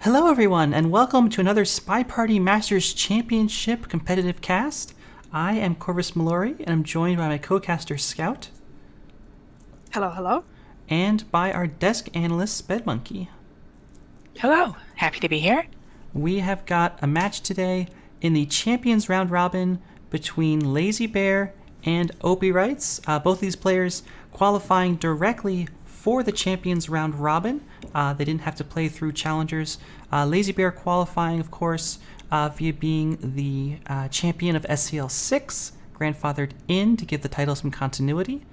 Hello, everyone, and welcome to another SpyParty Masters Championship competitive cast. I am Corvus Mallory, and I'm joined by my co-caster Scout. Hello, hello. And by our desk analyst Bedmonkey. Hello, happy to be here. We have got a match today in the Champions Round Robin between Lazybear and OpiWrites. Both of these players qualifying directly for the Champions Round Robin. They didn't have to play through challengers. Lazybear qualifying, of course, via being the champion of SCL 6, grandfathered in to give the title some continuity.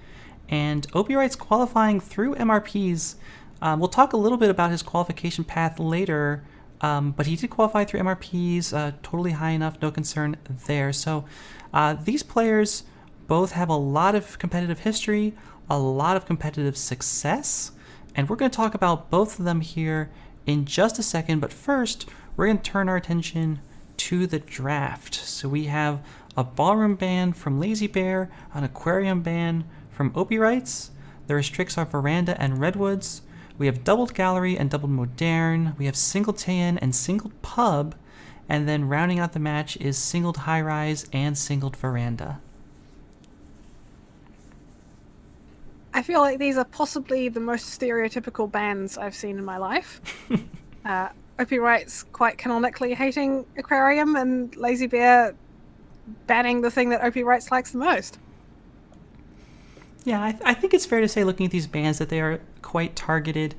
And OpiWrites qualifying through MRPs. We'll talk a little bit about his qualification path later, but he did qualify through MRPs, totally high enough, no concern there. So these players both have a lot of competitive history, a lot of competitive success, and we're going to talk about both of them here in just a second. But first, we're going to turn our attention to the draft. So we have a ballroom ban from Lazybear, an aquarium ban from OpiWrites. The restricts are veranda and redwoods. We have doubled gallery and doubled modern. We have singled tan and singled pub, and then rounding out the match is singled high rise and singled veranda. I feel like these are possibly the most stereotypical bans I've seen in my life. OpiWrites quite canonically hating aquarium, and Lazybear banning the thing that OpiWrites likes the most. Yeah, I think it's fair to say, looking at these bans, that they are quite targeted.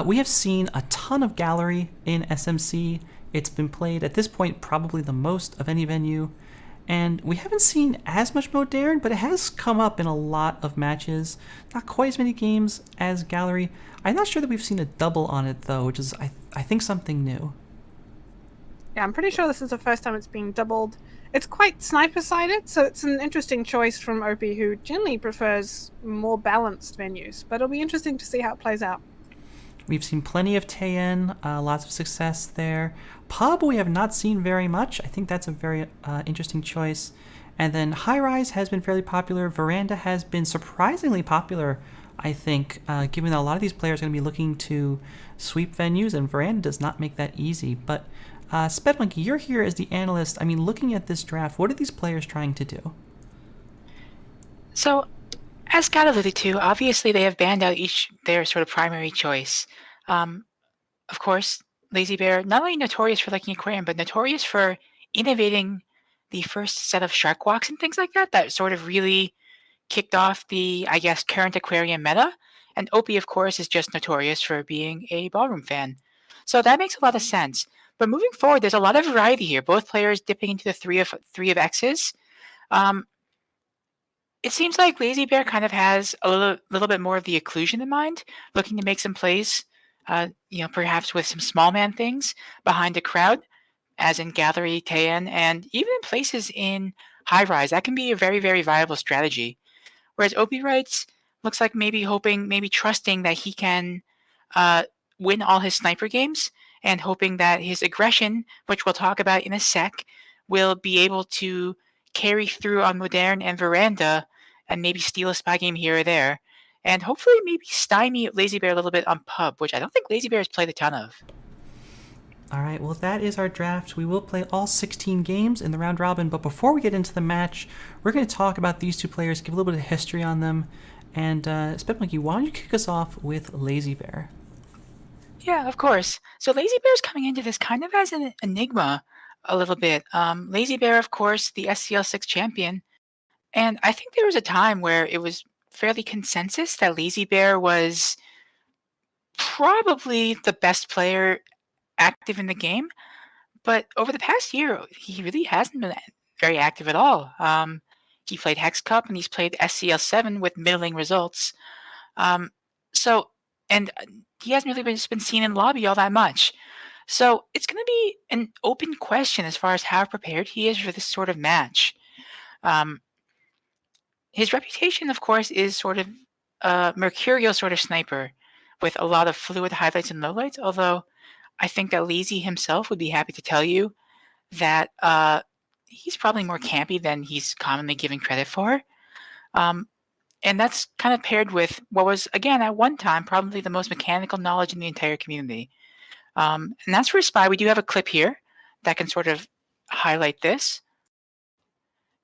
We have seen a ton of gallery in SMC. It's been played at this point probably the most of any venue. And we haven't seen as much modern, but it has come up in a lot of matches. Not quite as many games as gallery. I'm not sure that we've seen a double on it, though, which is, I think, something new. Yeah, I'm pretty sure this is the first time it's being doubled. It's quite sniper-sided, so it's an interesting choice from Opie, who generally prefers more balanced venues. But it'll be interesting to see how it plays out. We've seen plenty of Tayen, lots of success there. Pub we have not seen very much. I think that's a very interesting choice. And then High Rise has been fairly popular. Veranda has been surprisingly popular, I think, given that a lot of these players are going to be looking to sweep venues, and Veranda does not make that easy. But Spedmonkey, you're here as the analyst. I mean, looking at this draft, what are these players trying to do? So, as Scott alluded to, obviously they have banned out each their sort of primary choice. Of course, Lazybear, not only notorious for liking aquarium, but notorious for innovating the first set of shark walks and things like that, that sort of really kicked off the, I guess, current aquarium meta. And Opie, of course, is just notorious for being a ballroom fan. So that makes a lot of sense. But moving forward, there's a lot of variety here. Both players dipping into the three of X's. It seems like Lazybear kind of has a little bit more of the occlusion in mind, looking to make some plays, perhaps with some small man things behind a crowd, as in Gallery, Tayen, and even in places in High Rise. That can be a very, very viable strategy. Whereas Opie writes, looks like maybe hoping, maybe trusting that he can win all his sniper games, and hoping that his aggression, which we'll talk about in a sec, will be able to carry through on Modern and Veranda and maybe steal a spy game here or there, and hopefully maybe stymie Lazybear a little bit on Pub, which I don't think Lazybear has played a ton of. All right, well, that is our draft. We will play all 16 games in the round robin, but before we get into the match, we're going to talk about these two players, give a little bit of history on them. And Spedmonkey, why don't you kick us off with Lazybear? Yeah, of course. So Lazybear's coming into this kind of as an enigma a little bit. Lazybear, of course, the SCL 6 champion. And I think there was a time where it was fairly consensus that Lazybear was probably the best player active in the game. But over the past year, he really hasn't been very active at all. He played Hex Cup and he's played SCL 7 with middling results. And he hasn't really been seen in lobby all that much. So it's going to be an open question as far as how prepared he is for this sort of match. His reputation, of course, is sort of a mercurial sort of sniper with a lot of fluid highlights and lowlights, although I think that Lazy himself would be happy to tell you that he's probably more campy than he's commonly given credit for. And that's kind of paired with what was, again, at one time, probably the most mechanical knowledge in the entire community. And that's for Spy. We do have a clip here that can sort of highlight this.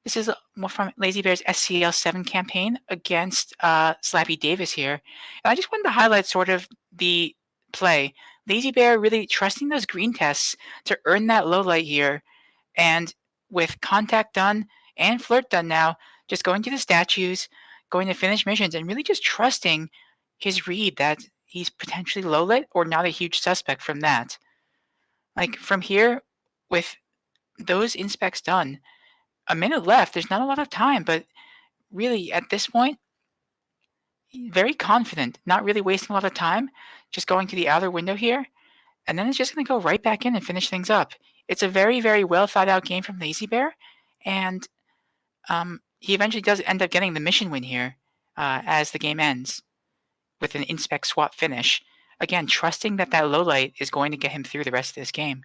This is more from Lazybear's SCL7 campaign against Slappy Davis here. And I just wanted to highlight sort of the play. Lazybear really trusting those green tests to earn that low light here. And with contact done and flirt done now, just going to the statues, going to finish missions, and really just trusting his read that he's potentially low lit or not a huge suspect from that. Like from here, with those inspects done, a minute left, there's not a lot of time, but really at this point, very confident, not really wasting a lot of time, just going to the outer window here, and then it's just going to go right back in and finish things up. It's a very, very well thought out game from Lazybear, and he eventually does end up getting the mission win here as the game ends with an inspect swap finish. Again, trusting that that low light is going to get him through the rest of this game.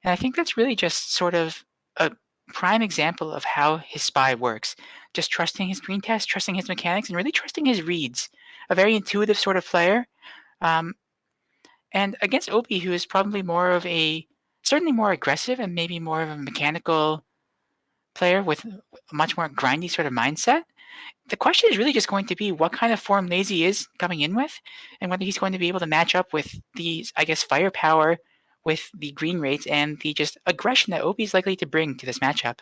And I think that's really just sort of a prime example of how his spy works. Just trusting his green test, trusting his mechanics, and really trusting his reads. A very intuitive sort of player. And against Opie, who is probably certainly more aggressive and maybe more of a mechanical player with a much more grindy sort of mindset, the question is really just going to be what kind of form Lazy is coming in with, and whether he's going to be able to match up with these, I guess, firepower with the green rates and the just aggression that Opie is likely to bring to this matchup.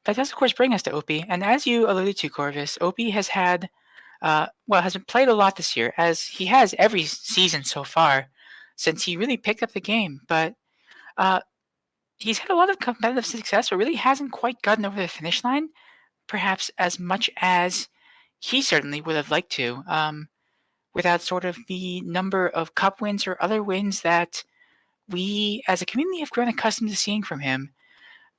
That does, of course, bring us to Opie, and as you alluded to, Corvus, Opie has had, has played a lot this year, as he has every season so far, since he really picked up the game, but he's had a lot of competitive success, but really hasn't quite gotten over the finish line, perhaps as much as he certainly would have liked to, without sort of the number of cup wins or other wins that we as a community have grown accustomed to seeing from him.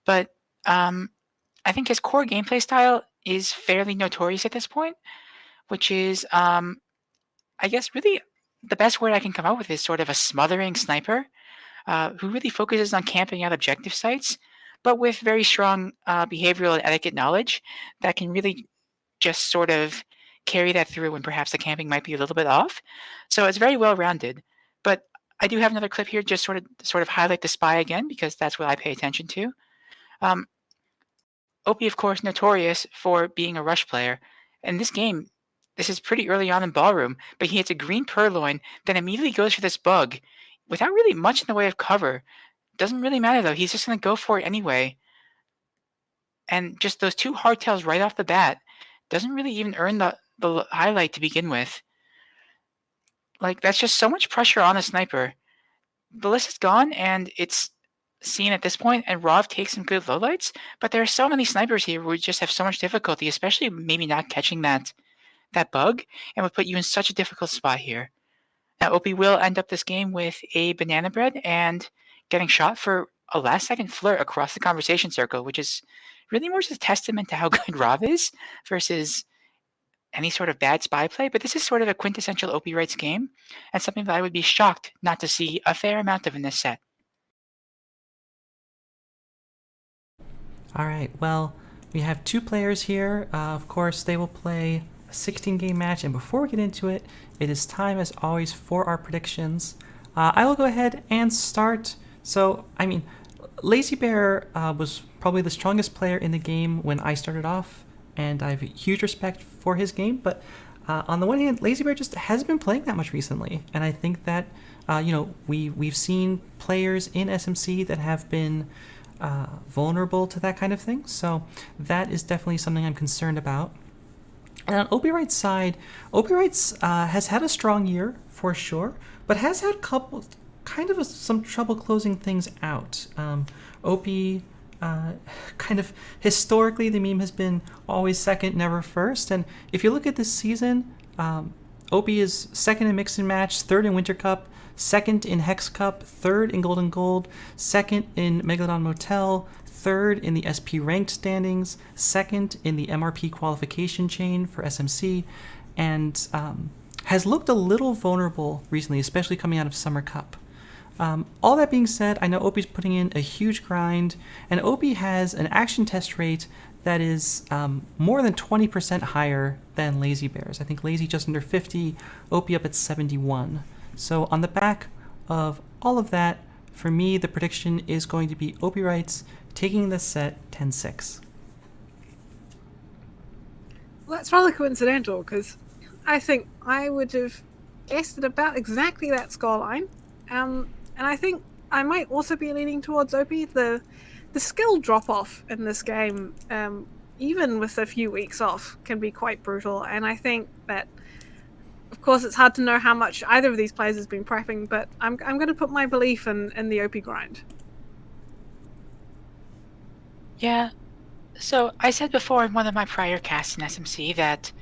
But I think his core gameplay style is fairly notorious at this point, which is, I guess, really the best word I can come up with is sort of a smothering sniper who really focuses on camping out objective sites, but with very strong behavioral and etiquette knowledge that can really just sort of carry that through when perhaps the camping might be a little bit off. So it's very well rounded. But I do have another clip here just sort of highlight the spy again, because that's what I pay attention to. Opie, of course, notorious for being a rush player. In this game, this is pretty early on in Ballroom, but he hits a green purloin, then immediately goes for this bug without really much in the way of cover. Doesn't really matter, though. He's just going to go for it anyway. And just those two hardtails right off the bat doesn't really even earn the highlight to begin with. Like, that's just so much pressure on a sniper. The list is gone, and it's seen at this point, and Rov takes some good lowlights, but there are so many snipers here who just have so much difficulty, especially maybe not catching that bug, and would put you in such a difficult spot here. Now, Opie will end up this game with a banana bread and getting shot for a last-second flirt across the conversation circle, which is really more just a testament to how good Rov is versus any sort of bad spy play. But this is sort of a quintessential OpiWrites game, and something that I would be shocked not to see a fair amount of in this set. All right, well, we have two players here. Of course, they will play a 16-game match, and before we get into it, it is time, as always, for our predictions. I will go ahead and start. So, I mean, Lazybear was probably the strongest player in the game when I started off, and I have huge respect for his game, but on the one hand, Lazybear just hasn't been playing that much recently, and I think that, we've seen players in SMC that have been vulnerable to that kind of thing, so that is definitely something I'm concerned about. And on OpiWrites' side, OpiWrites has had a strong year for sure, but has had some trouble closing things out. Opie, kind of historically, the meme has been always second, never first. And if you look at this season, Opie is second in Mix and Match, third in Winter Cup, second in Hex Cup, third in Golden Gold, second in Megalodon Motel, third in the SP ranked standings, second in the MRP qualification chain for SMC, and has looked a little vulnerable recently, especially coming out of Summer Cup. All that being said, I know Opie's putting in a huge grind, and Opie has an action test rate that is more than 20% higher than Lazybear's. I think Lazy just under 50, Opie up at 71. So on the back of all of that, for me, the prediction is going to be OpiWrites taking this set 10-6. Well, that's rather coincidental, because I think I would have guessed at about exactly that scoreline. And I think I might also be leaning towards Opie. The skill drop-off in this game, even with a few weeks off, can be quite brutal. And I think that, of course, it's hard to know how much either of these players has been prepping, but I'm going to put my belief in the Opie grind. Yeah. So I said before in one of my prior casts in SMC that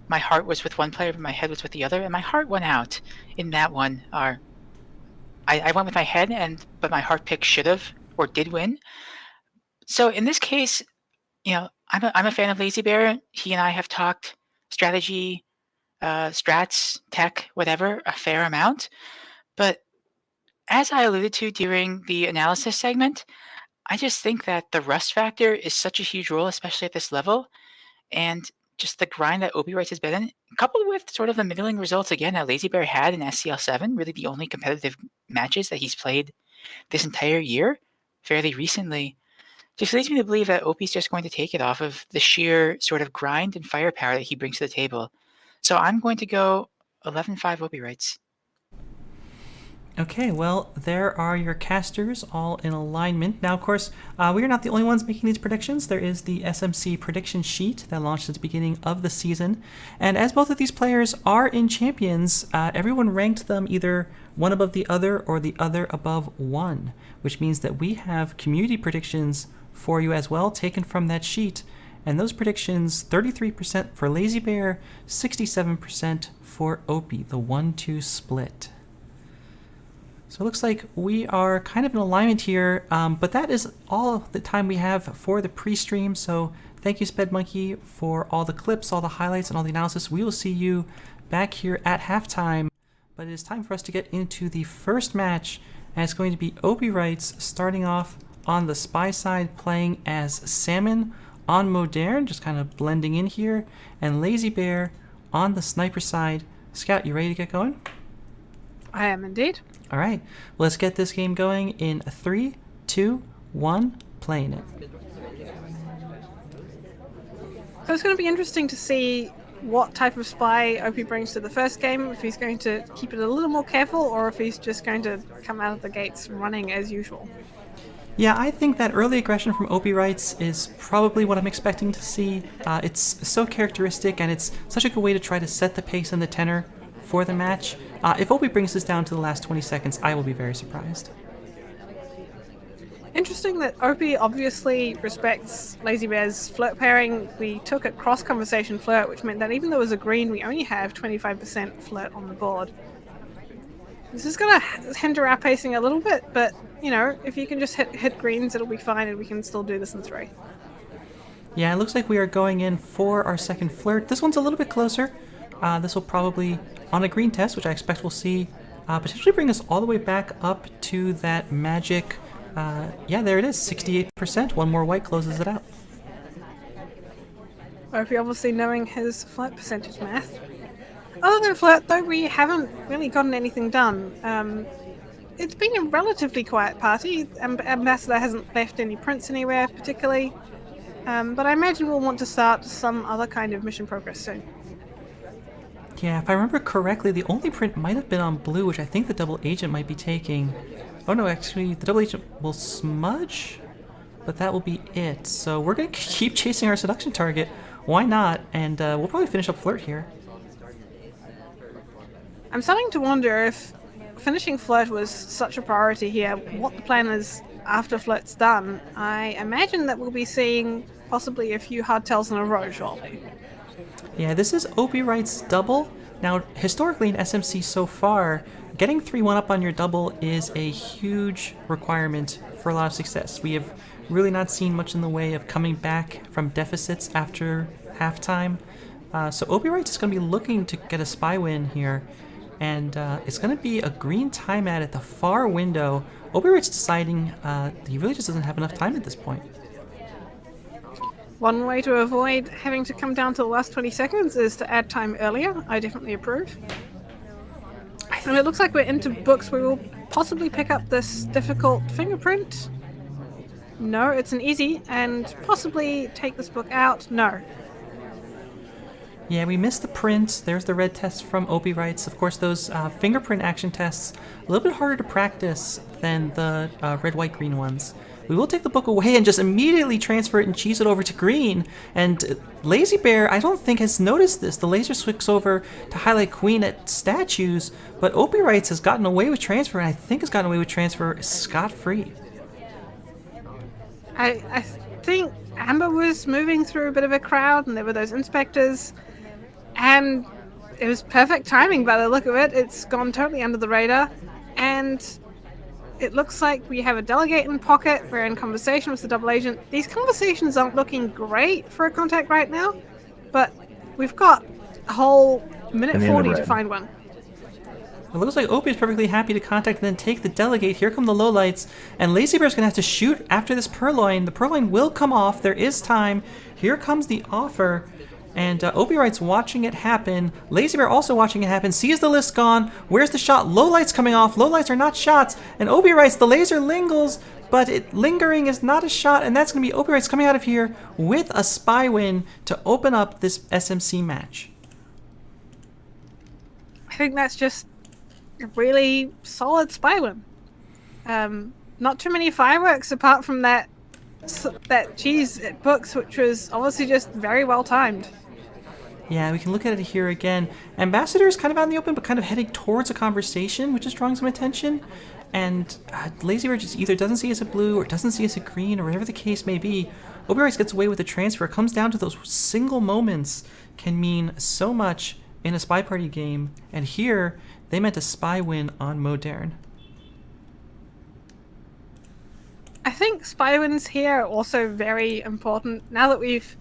my heart was with one player, but my head was with the other, and my heart won out in that one. I went with my head, but my heart pick should have or did win. So in this case, I'm a fan of Lazybear. He and I have talked strategy, strats, tech, whatever, a fair amount. But as I alluded to during the analysis segment, I just think that the rust factor is such a huge role, especially at this level, and just the grind that OpiWrites has been in, coupled with sort of the middling results again that Lazybear had in SCL7, really the only competitive matches that he's played this entire year, fairly recently, just leads me to believe that Opie's just going to take it off of the sheer sort of grind and firepower that he brings to the table. So I'm going to go 11-5 OpiWrites. Okay, well, there are your casters all in alignment. Now, of course, we are not the only ones making these predictions. There is the SMC prediction sheet that launched at the beginning of the season. And as both of these players are in Champions, everyone ranked them either one above the other or the other above one, which means that we have community predictions for you as well, taken from that sheet. And those predictions, 33% for Lazybear, 67% for Opie, the 1-2 split. So it looks like we are kind of in alignment here, but that is all the time we have for the pre-stream. So thank you, SpedMonkey, for all the clips, all the highlights, and all the analysis. We will see you back here at halftime. But it is time for us to get into the first match, and it's going to be OpiWrites starting off on the spy side, playing as Salmon on Modern, just kind of blending in here, and Lazybear on the sniper side. Scout, you ready to get going? I am indeed. All right, let's get this game going in 3, 2, 1, playing it. So it's going to be interesting to see what type of spy Opie brings to the first game, if he's going to keep it a little more careful or if he's just going to come out of the gates running as usual. Yeah, I think that early aggression from OpiWrites is probably what I'm expecting to see. It's so characteristic, and it's such a good way to try to set the pace and the tenor for the match. If Opie brings this down to the last 20 seconds, I will be very surprised. Interesting that Opie obviously respects Lazybear's flirt pairing. We took a cross-conversation flirt, which meant that even though it was a green, we only have 25% flirt on the board. This is going to hinder our pacing a little bit, but, if you can just hit greens, it'll be fine, and we can still do this in 3. Yeah, it looks like we are going in for our second flirt. This one's a little bit closer. This will probably, on a green test, which I expect we'll see, potentially bring us all the way back up to that magic, yeah, there it is, 68%. One more white closes it out. Opie obviously knowing his flirt percentage math. Other than flirt, though, we haven't really gotten anything done. It's been a relatively quiet party. Ambassador hasn't left any prints anywhere particularly, but I imagine we'll want to start some other kind of mission progress soon. Yeah, if I remember correctly, the only print might have been on blue, which I think the double agent might be taking. Oh no, actually, the double agent will smudge, but that will be it. So we're going to keep chasing our seduction target. Why not? And we'll probably finish up flirt here. I'm starting to wonder if finishing flirt was such a priority here, what the plan is after flirt's done. I imagine that we'll be seeing possibly a few hardtails in a row shortly. Yeah, this is OpiWrites double. Now, historically in SMC so far, getting 3-1 up on your double is a huge requirement for a lot of success. We have really not seen much in the way of coming back from deficits after halftime. So OpiWrites is going to be looking to get a spy win here. And it's going to be a green time at the far window. OpiWrites deciding he really just doesn't have enough time at this point. One way to avoid having to come down to the last 20 seconds is to add time earlier. I definitely approve. And it looks like we're into books. We will possibly pick up this difficult fingerprint. No, it's an easy. And possibly take this book out. No. Yeah, we missed the print. There's the red test from OpiWrites. Of course, those fingerprint action tests, a little bit harder to practice than the red, white, green ones. We will take the book away and just immediately transfer it and cheese it over to green. And Lazybear, I don't think, has noticed this. The laser switches over to highlight queen at statues, but OpiWrites has gotten away with transfer, and I think has gotten away with transfer scot-free. I think Amber was moving through a bit of a crowd, and there were those inspectors, and it was perfect timing by the look of it. It's gone totally under the radar, and it looks like we have a delegate in pocket. We're in conversation with the double agent. These conversations aren't looking great for a contact right now, but we've got a whole minute 40 to find one. It looks like Opie is perfectly happy to contact and then take the delegate. Here come the lowlights, and Lazybear is going to have to shoot after this purloin. The purloin will come off. There is time. Here comes the offer, and OpiWrites watching it happen. Lazybear also watching it happen. Sees the list gone. Where's the shot? Lowlights coming off. Lowlights are not shots. And OpiWrites, the laser lingers, but lingering is not a shot, and that's going to be OpiWrites coming out of here with a spy win to open up this SMC match. I think that's just a really solid spy win. Not too many fireworks apart from that cheese at books, which was obviously just very well timed. Yeah, we can look at it here again. Ambassador is kind of out in the open, but kind of heading towards a conversation, which is drawing some attention. And Lazybear just either doesn't see us a blue or doesn't see us a green or whatever the case may be. OpiWrites gets away with the transfer. It comes down to those single moments can mean so much in a SpyParty game. And here, they meant a spy win on Modern. I think spy wins here are also very important. Now that we've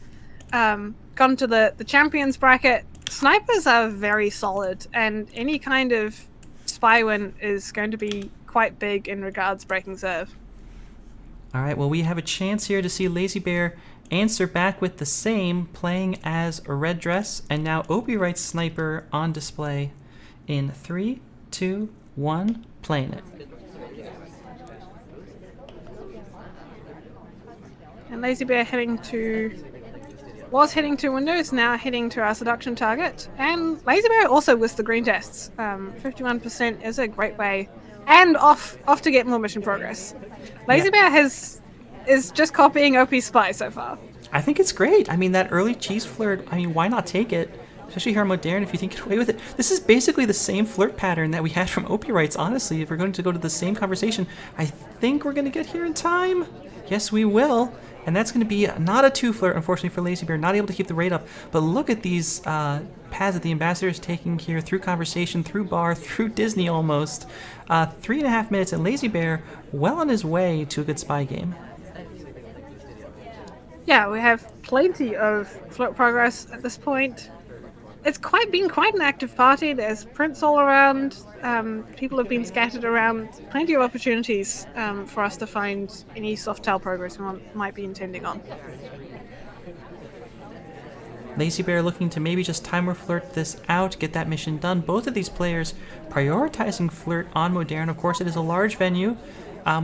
gone to the champions bracket, snipers are very solid, and any kind of spy win is going to be quite big in regards breaking serve. All right, well, we have a chance here to see Lazybear answer back with the same, playing as a red dress, and now OpiWrites sniper on display in 3, 2, 1, playing it. And Lazybear was heading to windows, now heading to our seduction target. And Lazybear also with the green tests. 51% is a great way. And off to get more mission progress. Lazybear is just copying OP's spy so far. I think it's great. I mean, that early cheese flirt, I mean, why not take it? Especially here on Modern, if you think get away with it. This is basically the same flirt pattern that we had from OpiWrites, honestly. If we're going to go to the same conversation, I think we're going to get here in time. Yes, we will. And that's going to be not a 2 flirt, unfortunately, for Lazybear. Not able to keep the rate up. But look at these paths that the ambassador is taking here through conversation, through bar, through Disney almost. 3.5 minutes, and Lazybear well on his way to a good spy game. Yeah, we have plenty of flirt progress at this point. It's been quite an active party. There's prints all around. People have been scattered around. Plenty of opportunities for us to find any soft tail progress we might be intending on. Lazybear looking to maybe just timer flirt this out, get that mission done. Both of these players prioritizing flirt on Modern. Of course, it is a large venue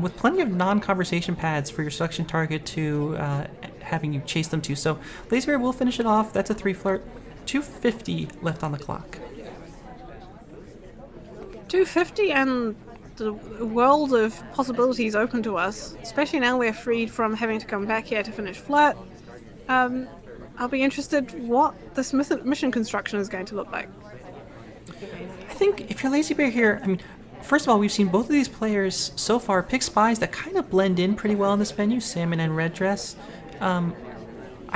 with plenty of non-conversation pads for your selection target to having you chase them to. So Lazybear will finish it off. That's a 3 flirt. 250 left on the clock. 250 and the world of possibilities open to us, especially now we're freed from having to come back here to finish flirt. I'll be interested what this mission construction is going to look like. I think if you're Lazybear here, I mean, first of all, we've seen both of these players so far pick spies that kind of blend in pretty well in this venue, Salmon and Red Dress.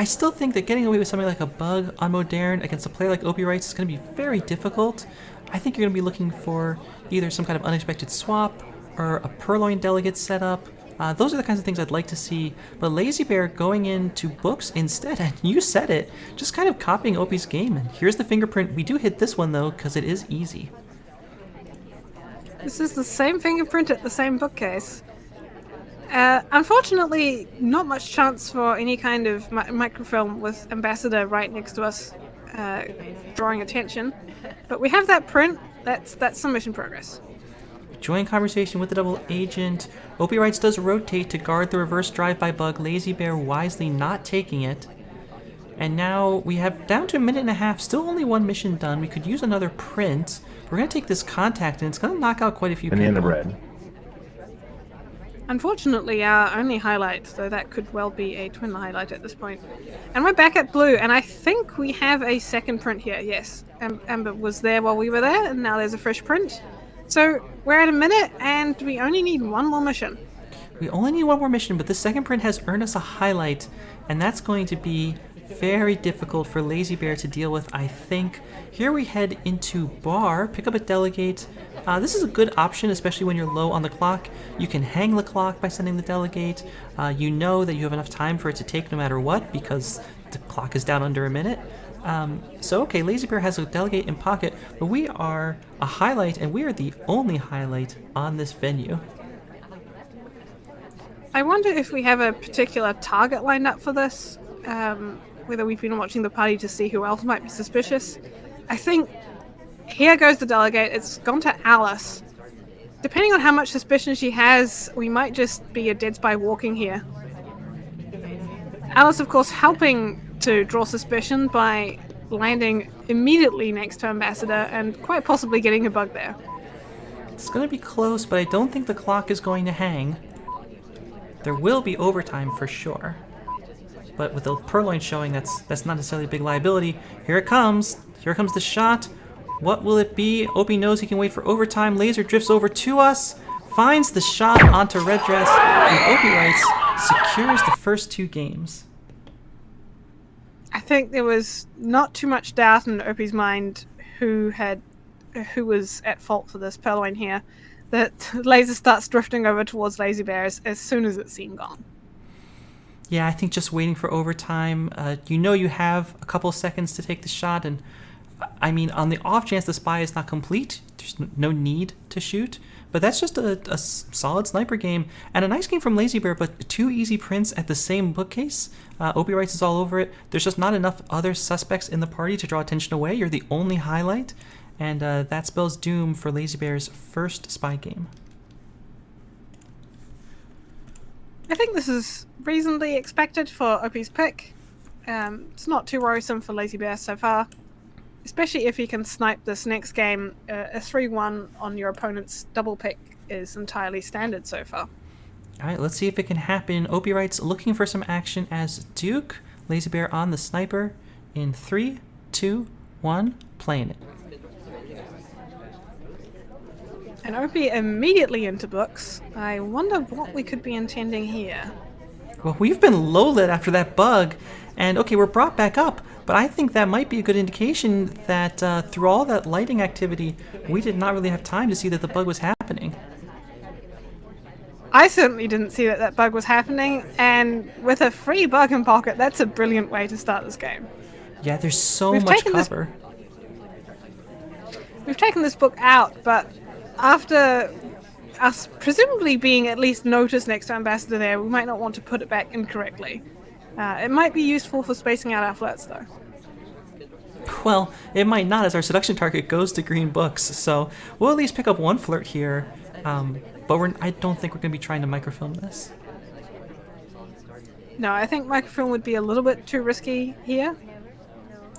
I still think that getting away with something like a bug on Modern against a player like OpiWrites is going to be very difficult. I think you're going to be looking for either some kind of unexpected swap or a purloin delegate setup. Those are the kinds of things I'd like to see. But Lazybear going into books instead, and you said it, just kind of copying Opie's game. And here's the fingerprint. We do hit this one, though, because it is easy. This is the same fingerprint at the same bookcase. Unfortunately, not much chance for any kind of microfilm with Ambassador right next to us, drawing attention. But we have that print. That's some mission progress. Join conversation with the double agent. OpiWrites does rotate to guard the reverse drive-by bug, Lazybear wisely not taking it. And now we have down to a minute and a half, still only one mission done. We could use another print. We're going to take this contact, and it's going to knock out quite a few people. Banana bread. Unfortunately, our only highlight, so that could well be a twin highlight at this point. And we're back at blue, and I think we have a second print here, yes. Amber was there while we were there, and now there's a fresh print. So we're at a minute, and we only need one more mission. We only need one more mission, but the second print has earned us a highlight, and that's going to be very difficult for Lazybear to deal with, I think. Here we head into bar, pick up a delegate. This is a good option, especially when you're low on the clock. You can hang the clock by sending the delegate. You know that you have enough time for it to take no matter what, because the clock is down under a minute. So okay, Lazybear has a delegate in pocket, but we are a highlight, and we are the only highlight on this venue. I wonder if we have a particular target lined up for this. Whether we've been watching the party to see who else might be suspicious. I think here goes the delegate. It's gone to Alice. Depending on how much suspicion she has, we might just be a dead spy walking here. Alice, of course, helping to draw suspicion by landing immediately next to Ambassador and quite possibly getting a bug there. It's going to be close, but I don't think the clock is going to hang. There will be overtime for sure. But with the purloin showing, that's not necessarily a big liability. Here it comes. Here comes the shot. What will it be? Opie knows he can wait for overtime. Laser drifts over to us, finds the shot onto Red Dress, and OpiWrites secures the first two games. I think there was not too much doubt in Opie's mind who was at fault for this purloin here. That Laser starts drifting over towards Lazybear as soon as it's seen gone. Yeah, I think just waiting for overtime. You know you have a couple seconds to take the shot, and I mean, on the off chance the spy is not complete, there's no need to shoot. But that's just a solid sniper game, and a nice game from Lazybear, but two easy prints at the same bookcase. OpiWrites is all over it. There's just not enough other suspects in the party to draw attention away. You're the only highlight, and that spells doom for Lazybear's first spy game. I think this is reasonably expected for Opie's pick. It's not too worrisome for Lazybear so far, especially if he can snipe this next game. A 3-1 on your opponent's double pick is entirely standard so far. All right, let's see if it can happen. OpiWrites looking for some action as Duke. Lazybear on the sniper in 3, 2, 1, playing it. And Opie immediately into books. I wonder what we could be intending here. Well, we've been low-lit after that bug, and okay, we're brought back up, but I think that might be a good indication that through all that lighting activity, we did not really have time to see that the bug was happening. I certainly didn't see that bug was happening, and with a free bug in pocket, that's a brilliant way to start this game. Yeah, there's so much cover. We've taken this book out, but after us presumably being at least noticed next to Ambassador there, we might not want to put it back incorrectly. It might be useful for spacing out our flirts, though. Well, it might not, as our seduction target goes to green books, so we'll at least pick up one flirt here, but I don't think we're going to be trying to microfilm this. No, I think microfilm would be a little bit too risky here.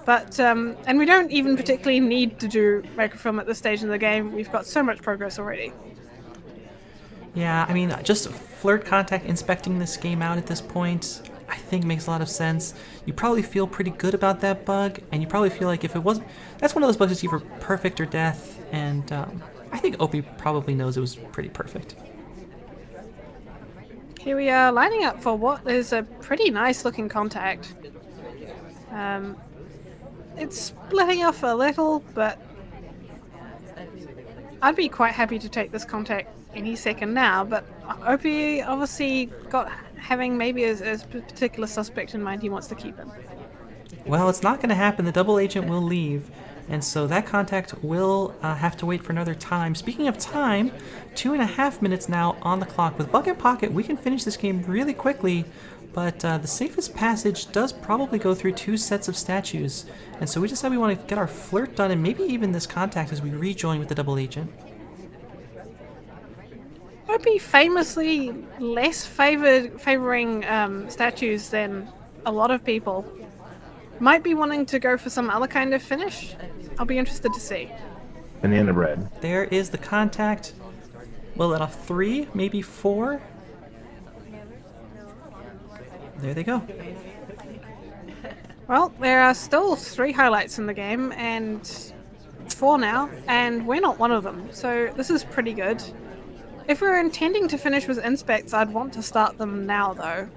But, and we don't even particularly need to do microfilm at this stage in the game. We've got so much progress already. Yeah, I mean, just flirt contact inspecting this game out at this point, I think makes a lot of sense. You probably feel pretty good about that bug, and you probably feel like if it wasn't... That's one of those bugs that's either perfect or death, and I think Opie probably knows it was pretty perfect. Here we are lining up for what is a pretty nice looking contact. It's splitting off a little, but I'd be quite happy to take this contact any second now, but Opie obviously got having maybe a particular suspect in mind he wants to keep him. Well, it's not going to happen. The double agent will leave, And so that contact will have to wait for another time. Speaking of time, 2.5 minutes now on the clock. With Bug in Pocket, we can finish this game really quickly, but the safest passage does probably go through 2 sets of statues. And so we decided we want to get our flirt done and maybe even this contact as we rejoin with the double agent. Opie famously less favoring statues than a lot of people. Might be wanting to go for some other kind of finish. I'll be interested to see. Banana bread. There is the contact. Will it off 3, maybe 4? There they go. Well, there are still 3 highlights in the game, and 4 now, and we're not one of them, so this is pretty good. If we're intending to finish with inspects, I'd want to start them now, though.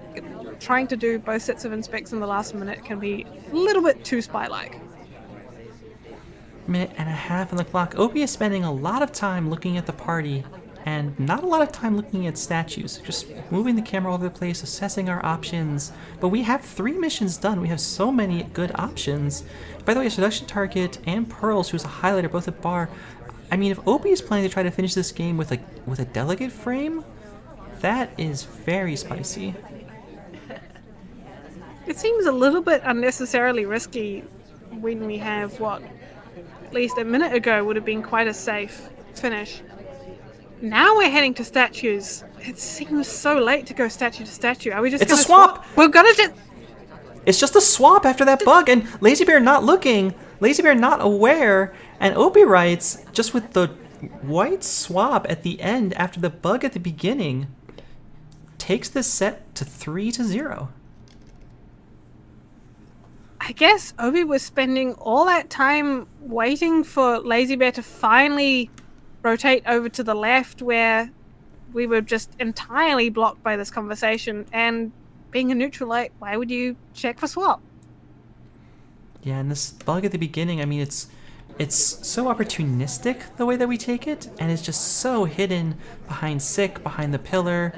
Trying to do both sets of inspects in the last minute can be a little bit too spy-like. 1.5 minutes on the clock. Opie is spending a lot of time looking at the party and not a lot of time looking at statues. Just moving the camera all over the place, assessing our options. But we have 3 missions done. We have so many good options. By the way, Seduction Target and Pearls, who's a highlighter, both at bar. I mean, if Opie is planning to try to finish this game with a delegate frame, that is very spicy. It seems a little bit unnecessarily risky when we have what, at least a minute ago, would have been quite a safe finish. Now we're heading to statues. It seems so late to go statue to statue. Are we just? It's a swap. We're gonna just. It's just a swap after that bug, and Lazybear not looking, Lazybear not aware, and OpiWrites just with the white swap at the end after the bug at the beginning takes this set to 3-0. I guess Obi was spending all that time waiting for Lazybear to finally rotate over to the left, where we were just entirely blocked by this conversation. And being a neutral light, why would you check for swap? Yeah, and this bug at the beginning, I mean, it's so opportunistic the way that we take it, and it's just so hidden behind Sick, behind the pillar,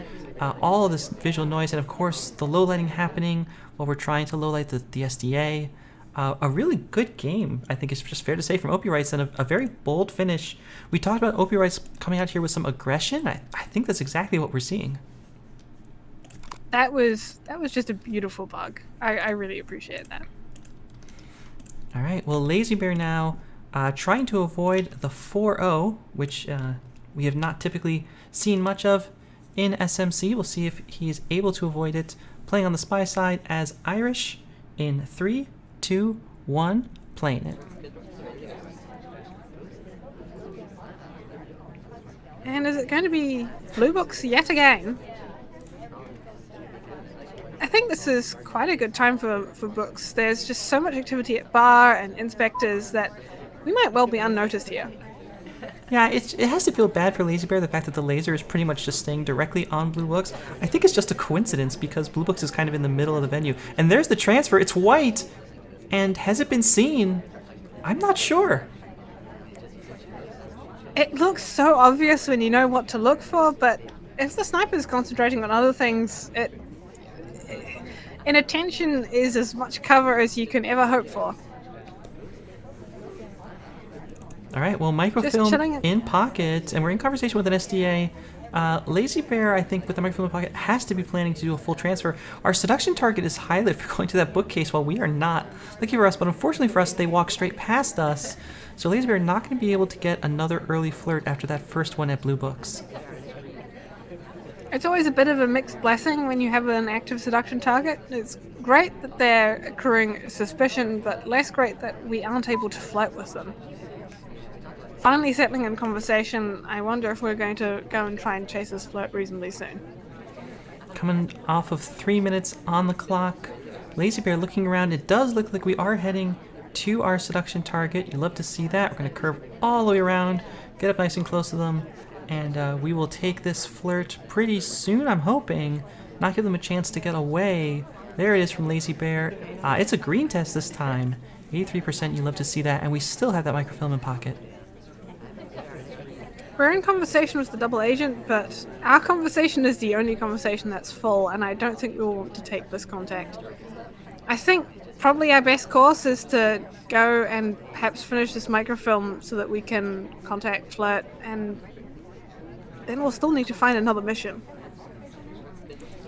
all of this visual noise, and of course the low lighting happening while we're trying to low light the SDA. A really good game, I think it's just fair to say, from OpiWrites, and a very bold finish. We talked about OpiWrites coming out here with some aggression. I think that's exactly what we're seeing. That was just a beautiful bug. I really appreciate that. All right, well, Lazybear now trying to avoid the 4-0, which we have not typically seen much of in SMC. We'll see if he is able to avoid it. Playing on the spy side as Irish in 3, 2, 1, playing it. And is it going to be blue books yet again? I think this is quite a good time for books. There's just so much activity at bar and inspectors that we might well be unnoticed here. Yeah, it has to feel bad for Lazybear, the fact that the laser is pretty much just staying directly on Blue Books. I think it's just a coincidence because Blue Books is kind of in the middle of the venue. And there's the transfer. It's white. And has it been seen? I'm not sure. It looks so obvious when you know what to look for, but if the sniper's concentrating on other things, inattention is as much cover as you can ever hope for. All right, well, microfilm in pocket, and we're in conversation with an SDA. Lazybear, I think, with the microfilm in pocket, has to be planning to do a full transfer. Our seduction target is highlighted for going to that bookcase while we are not. Lucky for us, but unfortunately for us, they walk straight past us. So Lazybear not going to be able to get another early flirt after that first one at Blue Books. It's always a bit of a mixed blessing when you have an active seduction target. It's great that they're accruing suspicion, but less great that we aren't able to flirt with them. Finally settling in conversation, I wonder if we're going to go and try and chase this flirt reasonably soon. Coming off of 3 minutes on the clock. Lazybear looking around. It does look like we are heading to our seduction target. You'd love to see that. We're going to curve all the way around, get up nice and close to them, and we will take this flirt pretty soon, I'm hoping. Not give them a chance to get away. There it is from Lazybear. It's a green test this time. 83%, you love to see that, and we still have that microfilm in pocket. We're in conversation with the double agent, but our conversation is the only conversation that's full, and I don't think we'll want to take this contact. I think probably our best course is to go and perhaps finish this microfilm so that we can contact Flirt, and then we'll still need to find another mission.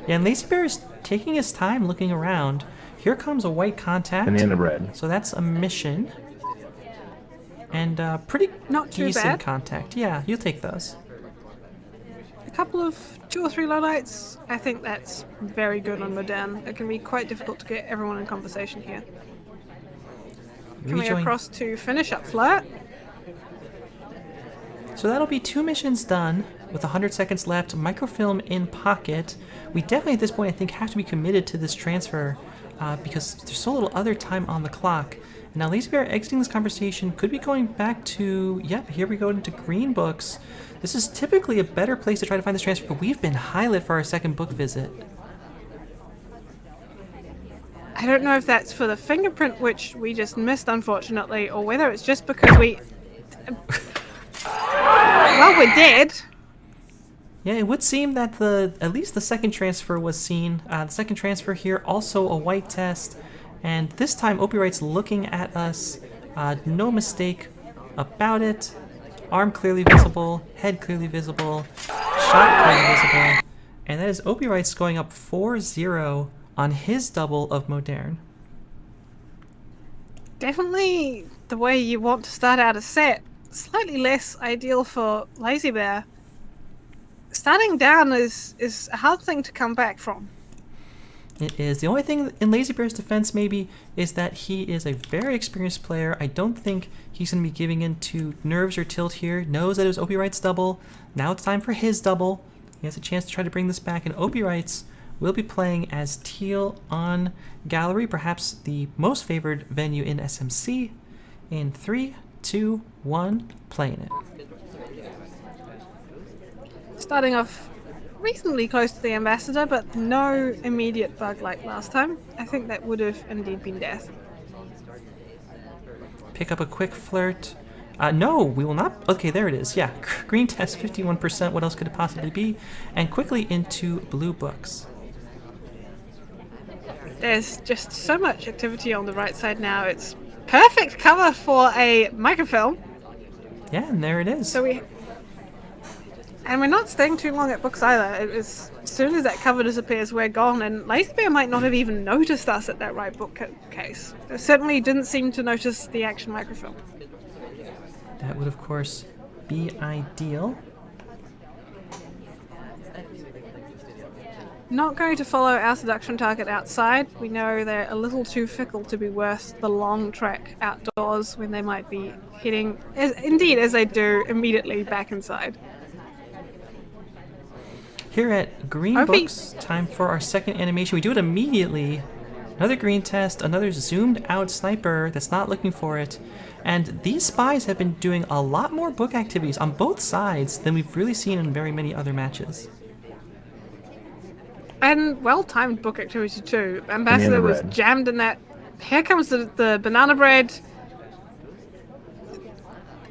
Yeah, and Lazybear is taking his time looking around. Here comes a white contact. Banana bread. So that's a mission. And pretty Not too decent bad. contact. Yeah, you'll take those. A couple of 2 or 3 lowlights, I think that's very good on Modern. It can be quite difficult to get everyone in conversation here. Coming Rejoin. across to finish up Flirt. So that'll be 2 missions done with 100 seconds left. Microfilm in pocket. We definitely at this point I think have to be committed to this transfer because there's so little other time on the clock. And now Lazybear exiting this conversation could be going back to, yep, here we go into green books. This is typically a better place to try to find this transfer, but we've been highlit for our second book visit. I don't know if that's for the fingerprint, which we just missed unfortunately, or whether it's just because we... well, we're dead. Yeah, it would seem that at least the second transfer was seen. The second transfer here, also a white test. And this time, OpiWrites looking at us. No mistake about it. Arm clearly visible, head clearly visible, shot clearly visible. And that is OpiWrites going up 4-0 on his double of Modern. Definitely the way you want to start out a set. Slightly less ideal for Lazybear. Starting down is a hard thing to come back from. It is. The only thing in Lazybear's defense, maybe, is that he is a very experienced player. I don't think he's going to be giving in to nerves or tilt here. Knows that it was OpiWrites' double. Now it's time for his double. He has a chance to try to bring this back, and OpiWrites will be playing as Teal on Gallery, perhaps the most favored venue in SMC. In 3, 2, 1, playing it. Starting off reasonably close to the ambassador, but no immediate bug like last time. I think that would have indeed been death. Pick up a quick flirt. No, we will not. Okay, there it is. Yeah, green test 51%. What else could it possibly be? And quickly into blue books. There's just so much activity on the right side now. It's perfect cover for a microfilm. Yeah, and there it is. So we're not staying too long at books either. As soon as that cover disappears, we're gone, and Lazybear might not have even noticed us at that right bookcase. It certainly didn't seem to notice the action microfilm. That would, of course, be ideal. Not going to follow our seduction target outside. We know they're a little too fickle to be worth the long trek outdoors when they might be heading, as they do, immediately back inside. Here at Green Books, time for our second animation. We do it immediately. Another green test, another zoomed out sniper that's not looking for it. And these spies have been doing a lot more book activities on both sides than we've really seen in very many other matches. And well-timed book activity too. Ambassador was jammed in that. Here comes the banana bread.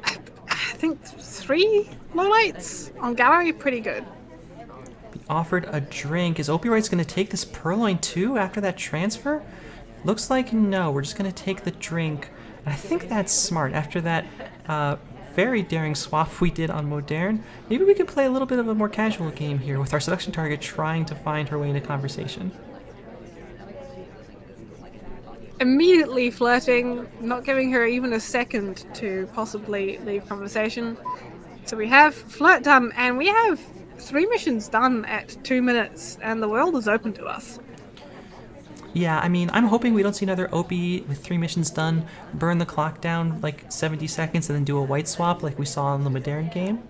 I think 3 lowlights on Gallery, pretty good. Offered a drink. Is OpiWrites going to take this Purloin too after that transfer? Looks like no. We're just going to take the drink. And I think that's smart. After that very daring swap we did on Modern, maybe we could play a little bit of a more casual game here with our seduction target trying to find her way into conversation. Immediately flirting, not giving her even a second to possibly leave conversation. So we have flirt done, and we have 3 missions done at 2 minutes, and the world is open to us. Yeah, I mean, I'm hoping we don't see another Opie with 3 missions done, burn the clock down like 70 seconds, and then do a white swap like we saw in the Modern game.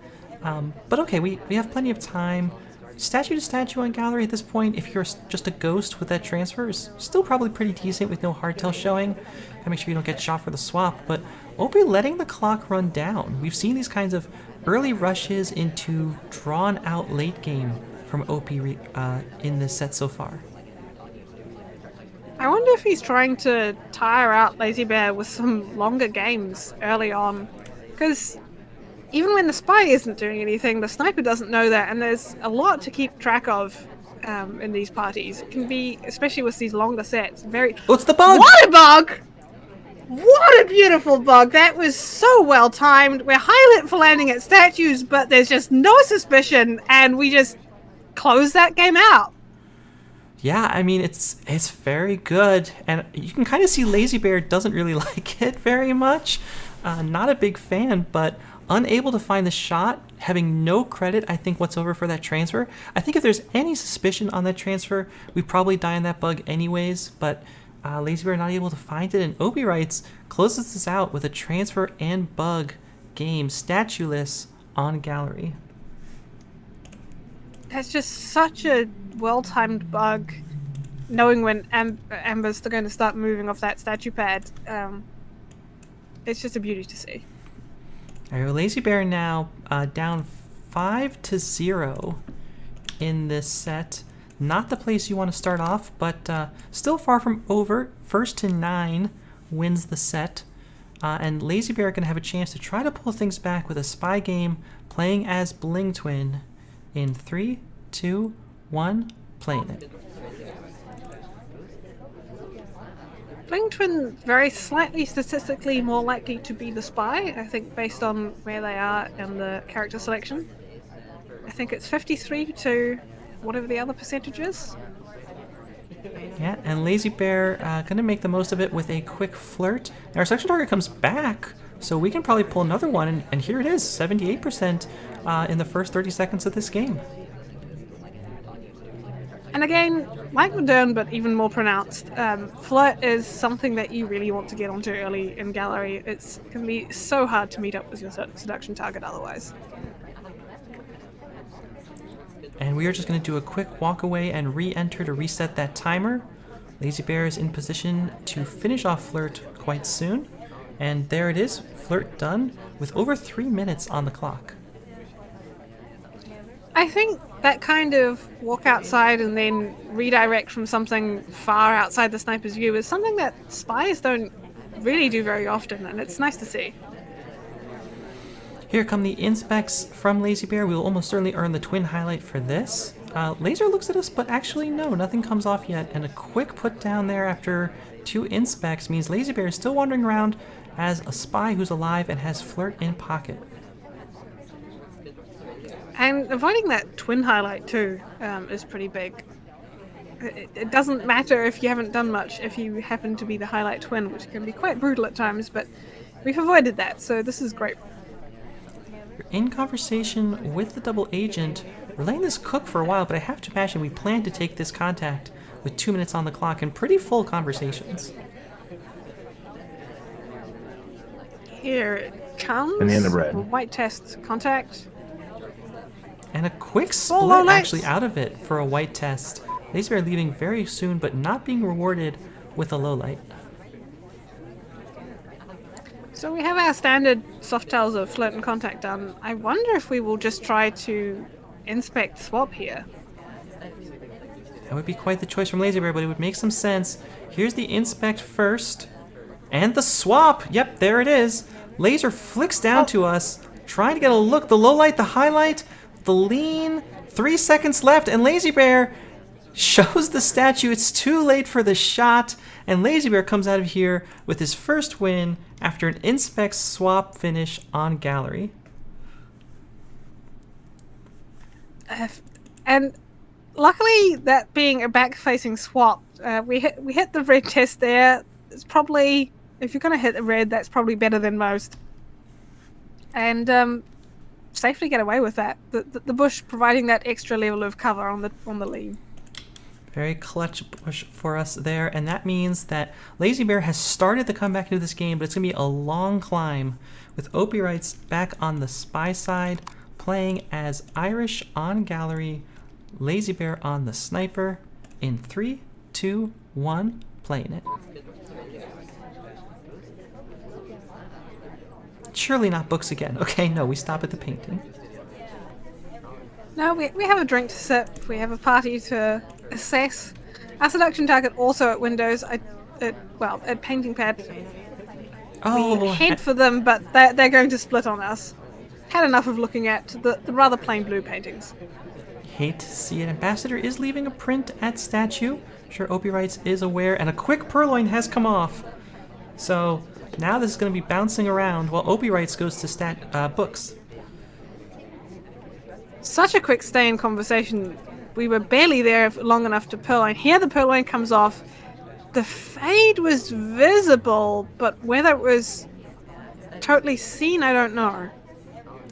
But okay, we have plenty of time. Statue to statue on Gallery at this point, if you're just a ghost with that transfer, is still probably pretty decent with no hardtail showing. Gotta make sure you don't get shot for the swap, but Opie letting the clock run down. We've seen these kinds of early rushes into drawn-out late game from Opie in this set so far. I wonder if he's trying to tire out Lazybear with some longer games early on. Because even when the spy isn't doing anything, the sniper doesn't know that, and there's a lot to keep track of in these parties. It can be, especially with these longer sets, very... Oh, it's the bug! What a bug! What a beautiful bug! That was so well timed. We're highlit for landing at statues, but there's just no suspicion, and we just close that game out. Yeah, I mean, it's very good, and you can kind of see Lazybear doesn't really like it very much. Not a big fan, but unable to find the shot, having no credit, I think, whatsoever for that transfer. I think if there's any suspicion on that transfer, we probably die on that bug anyways, but Lazybear not able to find it, and OpiWrites closes this out with a transfer and bug game, statueless on gallery. That's just such a well-timed bug, knowing when Amber's going to start moving off that statue pad. It's just a beauty to see. All right, Lazybear now down 5-0 in this set. Not the place you want to start off, but still far from over. 1st to 9 wins the set. And Lazybear are going to have a chance to try to pull things back with a spy game playing as Bling Twin in 3, 2, 1, playing it. Bling Twin very slightly statistically more likely to be the spy, I think, based on where they are in the character selection. I think it's 53 to whatever the other percentage is. Yeah, and Lazybear going to make the most of it with a quick flirt. And our selection target comes back, so we can probably pull another one, and here it is, 78% in the first 30 seconds of this game. And again, like Modern, but even more pronounced, flirt is something that you really want to get onto early in gallery. It can be so hard to meet up with your seduction target otherwise. And we are just going to do a quick walk away and re-enter to reset that timer. Lazybear is in position to finish off Flirt quite soon. And there it is, Flirt done, with over 3 minutes on the clock. I think that kind of walk outside and then redirect from something far outside the sniper's view is something that spies don't really do very often, and it's nice to see. Here come the inspects from Lazybear. We will almost certainly earn the twin highlight for this. Laser looks at us, but actually no, nothing comes off yet. And a quick put down there after 2 inspects means Lazybear is still wandering around as a spy who's alive and has Flirt in pocket. And avoiding that twin highlight too is pretty big. It doesn't matter if you haven't done much if you happen to be the highlight twin, which can be quite brutal at times, but we've avoided that, so this is great. In conversation with the double agent, we're letting this cook for a while, but I have to imagine we plan to take this contact with 2 minutes on the clock and pretty full conversations. Here it comes. Banana bread. White test contact. And a quick low split lights. actually out of it for a white test. Lazybear leaving very soon, but not being rewarded with a low light. So we have our standard soft tells of flirt and contact done. I wonder if we will just try to inspect swap here. That would be quite the choice from Lazybear, but it would make some sense. Here's the inspect first. And the swap! Yep, there it is. Laser flicks down to us, trying to get a look. The low light, the highlight, the lean. 3 seconds left, and Lazybear shows the statue. It's too late for the shot, and Lazybear comes out of here with his first win after an inspect swap finish on gallery. And luckily, that being a back-facing swap, we hit the red test there. It's probably, if you're going to hit the red, that's probably better than most. And safely get away with that. The bush providing that extra level of cover on the lean. Very clutch push for us there, and that means that Lazybear has started the comeback into this game, but it's going to be a long climb with OpiWrites back on the spy side, playing as Irish on gallery, Lazybear on the sniper, in 3, 2, 1, playing it. Surely not books again. Okay, no, we stop at the painting. No, we have a drink to sip. We have a party to assess. Our seduction target also at windows. At painting pad. Oh, We head for them, but they're going to split on us. Had enough of looking at the rather plain blue paintings. Hate to see it. Ambassador is leaving a print at statue. Sure, OpiWrites is aware, and a quick purloin has come off. So now this is going to be bouncing around while OpiWrites goes to books. Such a quick stay in conversation. We were barely there long enough to purloin. Here the purloin comes off. The fade was visible, but whether it was totally seen, I don't know.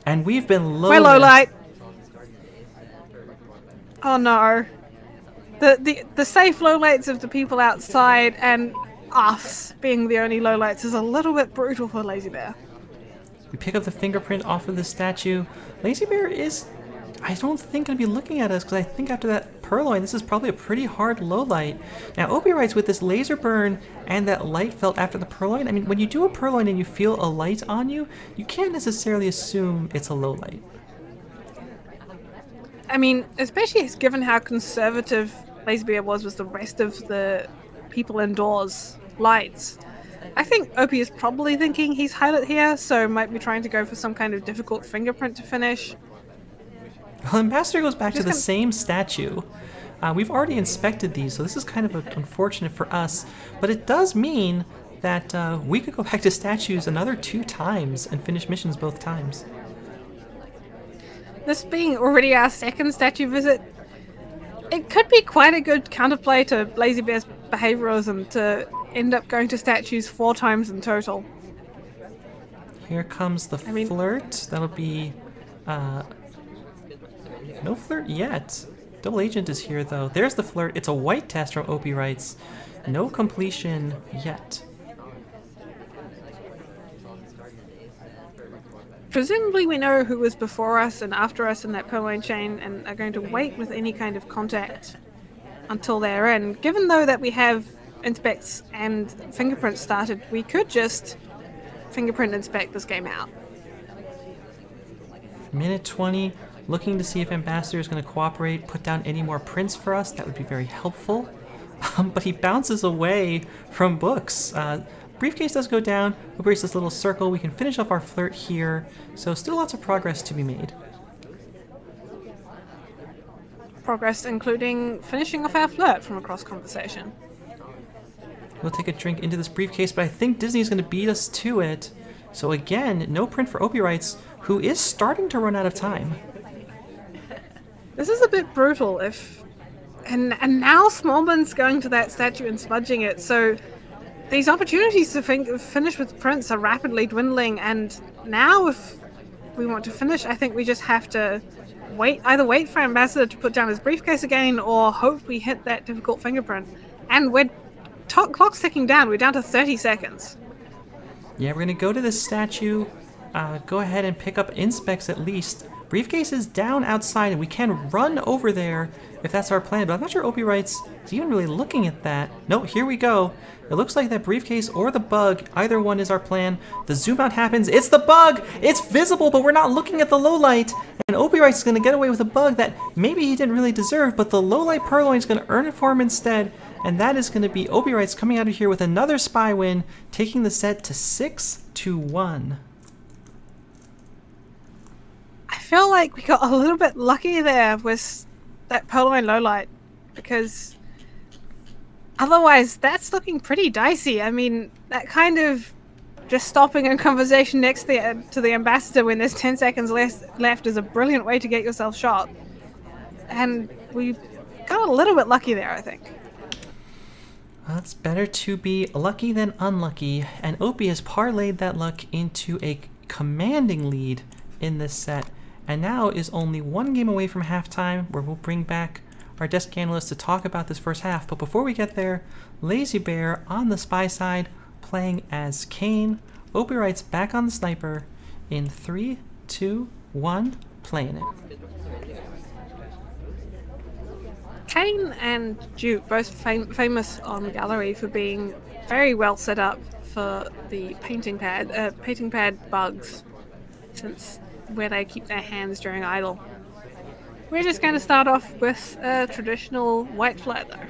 And we've been low. We're low light. Oh no. The safe lowlights of the people outside and us being the only lowlights is a little bit brutal for Lazybear. We pick up the fingerprint off of the statue. Lazybear is, I don't think, going to be looking at us because I think after that purloin, this is probably a pretty hard low light. Now, OpiWrites with this laser burn and that light felt after the purloin. I mean, when you do a purloin and you feel a light on you, you can't necessarily assume it's a low light. I mean, especially given how conservative Lazybear was with the rest of the people indoors lights. I think Opie is probably thinking he's highlight here, so might be trying to go for some kind of difficult fingerprint to finish. Well, Ambassador goes back to the same statue. We've already inspected these, so this is kind of unfortunate for us, but it does mean that we could go back to statues another 2 times and finish missions both times. This being already our second statue visit, it could be quite a good counterplay to Lazybear's behavioralism to end up going to statues 4 times in total. Here comes the flirt. That'll be... no flirt yet. Double Agent is here, though. There's the flirt. It's a white test from OpiWrites. No completion yet. Presumably we know who was before us and after us in that purloin chain and are going to wait with any kind of contact until they're in. Given though that we have inspects and fingerprints started, we could just fingerprint inspect this game out. Minute 20, looking to see if Ambassador is going to cooperate, put down any more prints for us. That would be very helpful. But he bounces away from books. Briefcase does go down. We'll brace this little circle. We can finish off our flirt here. So still lots of progress to be made. Progress including finishing off our flirt from across conversation. We'll take a drink into this briefcase, but I think Disney's going to beat us to it. So again, no print for OpiWrites, who is starting to run out of time. This is a bit brutal. And now Smallman's going to that statue and smudging it, so these opportunities to finish with prints are rapidly dwindling, and now if we want to finish, I think we just have to either wait for Ambassador to put down his briefcase again, or hope we hit that difficult fingerprint. And we're clock's ticking down. We're down to 30 seconds. Yeah, we're going to go to this statue, go ahead and pick up inspects at least. Briefcase is down outside, and we can run over there if that's our plan, but I'm not sure OpiWrites is even really looking at that. No, here we go. It looks like that briefcase or the bug, either one is our plan. The zoom out happens. It's the bug! It's visible, but we're not looking at the low light. And OpiWrites is going to get away with a bug that maybe he didn't really deserve, but the low light purloin is going to earn it for him instead. And that is going to be OpiWrites coming out of here with another spy win, taking the set to 6-1. I feel like we got a little bit lucky there with that purloin low light, because otherwise that's looking pretty dicey. I mean, that kind of just stopping a conversation next to the Ambassador when there's 10 seconds left is a brilliant way to get yourself shot. And we got a little bit lucky there, I think. Well, it's better to be lucky than unlucky, and Opie has parlayed that luck into a commanding lead in this set, and now is only 1 game away from halftime, where we'll bring back our desk analyst to talk about this first half. But before we get there, Lazybear on the spy side playing as Kane. OpiWrites back on the sniper in 3, 2, 1, playing it. Kane and Duke, both famous on Gallery for being very well set up for the painting pad bugs, since where they keep their hands during idle. We're just going to start off with a traditional white flirt, though.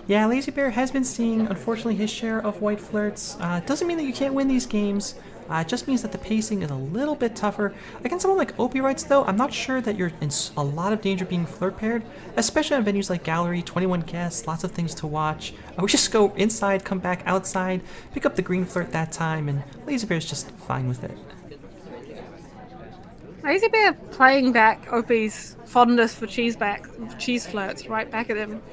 Yeah, Lazybear has been seeing, unfortunately, his share of white flirts. Doesn't mean that you can't win these games. It just means that the pacing is a little bit tougher. Against someone like OpiWrites, though, I'm not sure that you're in a lot of danger being flirt paired, especially on venues like Gallery, 21 guests, lots of things to watch. We just go inside, come back outside, pick up the green flirt that time, and Lazybear's just fine with it. Lazybear playing back Opie's fondness for cheese flirts right back at him.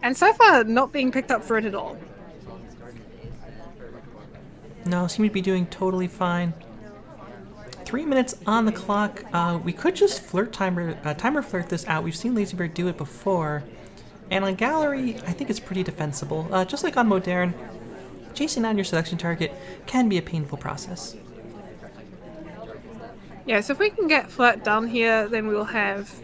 And so far, not being picked up for it at all. No, seem to be doing totally fine. 3 minutes on the clock. We could just timer flirt this out. We've seen Lazybear do it before. And on Gallery, I think it's pretty defensible. Just like on Modern, chasing down your selection target can be a painful process. Yeah, so if we can get flirt done here, then we'll have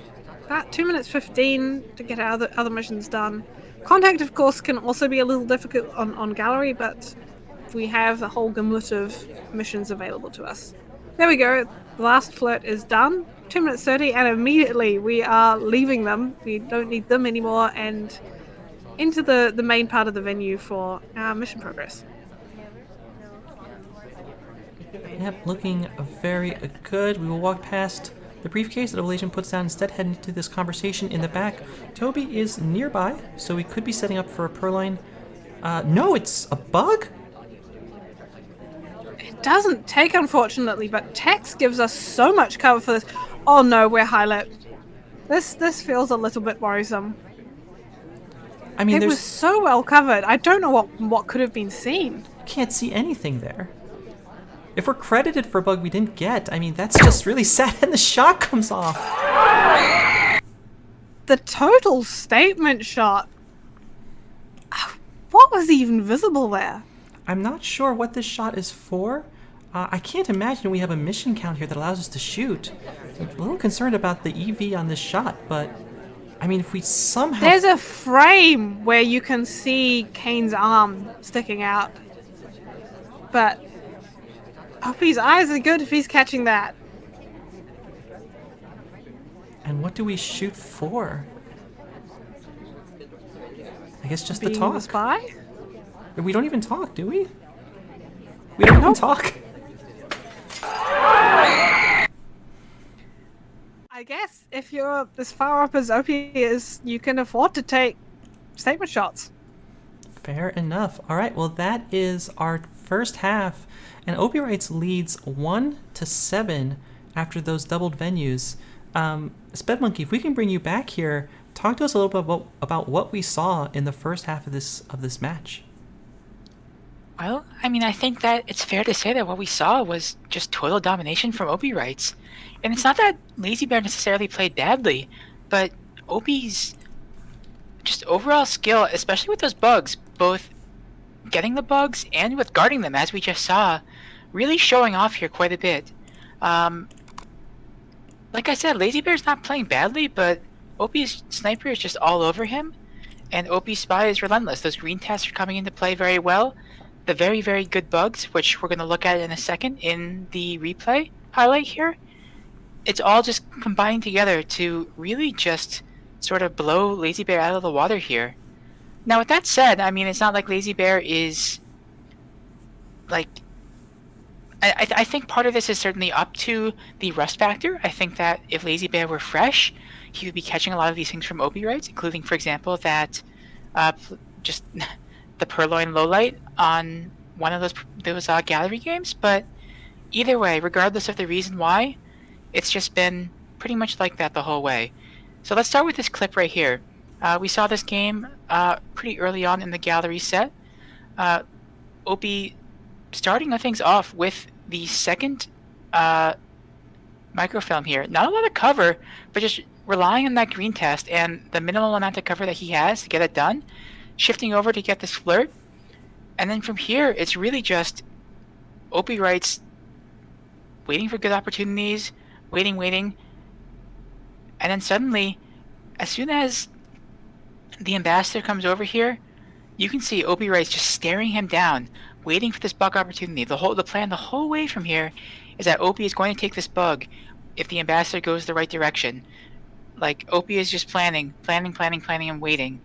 about 2 minutes 15 to get our other missions done. Contact, of course, can also be a little difficult on Gallery, but we have the whole gamut of missions available to us. There we go. The last flirt is done. 2 minutes 30, and immediately we are leaving them. We don't need them anymore, and into the main part of the venue for our mission progress. Yep, looking very good. We will walk past the briefcase that Ovulation puts down, instead head into this conversation in the back. Toby is nearby, so we could be setting up for a purloin. No, it's a bug? It doesn't take, unfortunately, but text gives us so much cover for this. Oh no, we're highlight. This feels a little bit worrisome. I mean, it was so well covered. I don't know what could have been seen. Can't see anything there. If we're credited for a bug we didn't get, I mean, that's just really sad, and the shot comes off. The total statement shot. What was even visible there? I'm not sure what this shot is for. I can't imagine we have a mission count here that allows us to shoot. I'm a little concerned about the EV on this shot, but I mean, if we somehow... There's a frame where you can see Kane's arm sticking out. But Opie's eyes are good if he's catching that. And what do we shoot for? I guess just Being the talk. The spy? We don't even talk, do we? We don't even talk. I guess if you're as far up as Opie is, you can afford to take statement shots. Fair enough. All right, well, that is our first half. And OpiWrites leads 1-7 after those doubled venues. Spedmonkey, if we can bring you back here, talk to us a little bit about what we saw in the first half of this match. Well, I mean, I think that it's fair to say that what we saw was just total domination from OpiWrites. And it's not that Lazybear necessarily played badly, but Opie's just overall skill, especially with those bugs, both getting the bugs and with guarding them, as we just saw, really showing off here quite a bit. Like I said, Lazybear's not playing badly, but Opie's sniper is just all over him, and Opie's spy is relentless. Those green tests are coming into play very well. The very, very good bugs, which we're going to look at in a second in the replay highlight here, it's all just combining together to really just sort of blow Lazybear out of the water here. Now, with that said, I mean, it's not like Lazybear is, like, I think part of this is certainly up to the rust factor. I think that if Lazybear were fresh, he would be catching a lot of these things from OpiWrites, including, for example, that just the Purloin Lowlight on one of those gallery games. But either way, regardless of the reason why, it's just been pretty much like that the whole way. So let's start with this clip right here. We saw this game pretty early on in the gallery set. Opie starting things off with the second microfilm here. Not a lot of cover, but just relying on that green test and the minimal amount of cover that he has to get it done. Shifting over to get this flirt. And then from here, it's really just OpiWrites waiting for good opportunities, waiting. And then suddenly, as soon as the ambassador comes over here, you can see OpiWrites just staring him down, waiting for this bug opportunity. The plan the whole way from here is that Opie is going to take this bug if the ambassador goes the right direction. Like, Opie is just planning and waiting,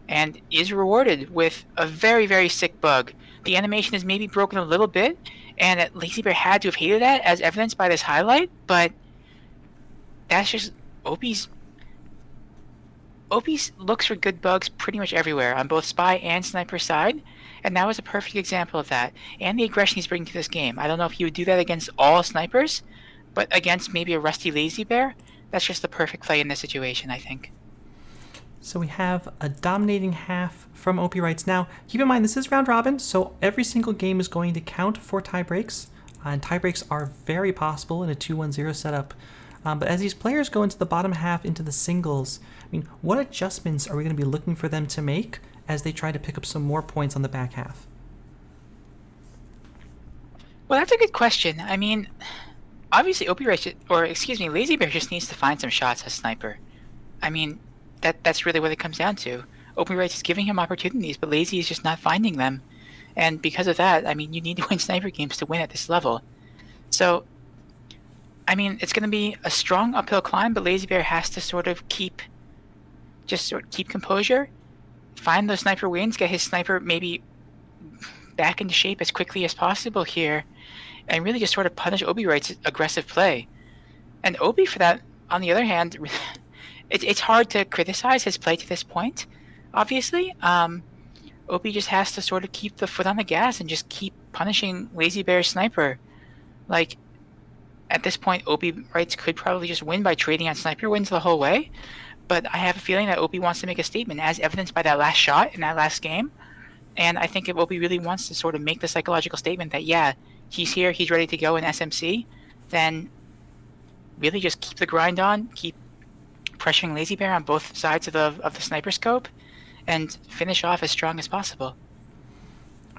and is rewarded with a very, very sick bug. The animation is maybe broken a little bit, and Lazybear had to have hated that, as evidenced by this highlight, but that's just Opie's looks for good bugs pretty much everywhere on both spy and sniper side, and that was a perfect example of that, and the aggression he's bringing to this game. I don't know if he would do that against all snipers, but against maybe a rusty Lazybear, that's just the perfect play in this situation, I think. So we have a dominating half from OpiWrites. Now, keep in mind, this is round robin, so every single game is going to count for tie breaks, and tie breaks are very possible in a 2-1-0 setup. But as these players go into the bottom half, into the singles, I mean, what adjustments are we going to be looking for them to make as they try to pick up some more points on the back half? Well, that's a good question. I mean, obviously Lazybear just needs to find some shots as sniper. I mean, that's really what it comes down to. OpiWrites is giving him opportunities, but Lazy is just not finding them. And because of that, I mean, you need to win sniper games to win at this level. So, I mean, it's going to be a strong uphill climb, but Lazybear has to sort of keep composure, find those sniper wins, get his sniper maybe back into shape as quickly as possible here, and really just sort of punish OpiWrites' aggressive play. And Opi, for that, on the other hand, it's hard to criticize his play to this point, obviously. Opi just has to sort of keep the foot on the gas and just keep punishing Lazybear's sniper. Like, at this point, OpiWrites could probably just win by trading on sniper wins the whole way, but I have a feeling that Opi wants to make a statement, as evidenced by that last shot in that last game. And I think if Opi really wants to sort of make the psychological statement that, yeah, he's here, he's ready to go in SMC, then really just keep the grind on, keep pressuring Lazybear on both sides of the sniper scope, and finish off as strong as possible.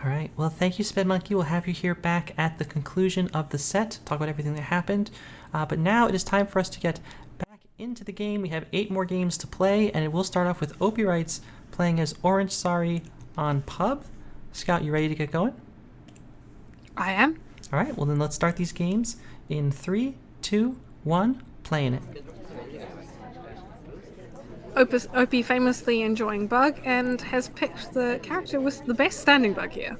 All right. Well, thank you, SpyParty. We'll have you here back at the conclusion of the set, talk about everything that happened. But now it is time for us to get back into the game. We have 8 more games to play, and it will start off with OpiWrites playing as Orange Sari on pub. Scout, you ready to get going? I am. All right. Well, then let's start these games in 3, 2, 1, playing it. Opie famously enjoying bug and has picked the character with the best standing bug here.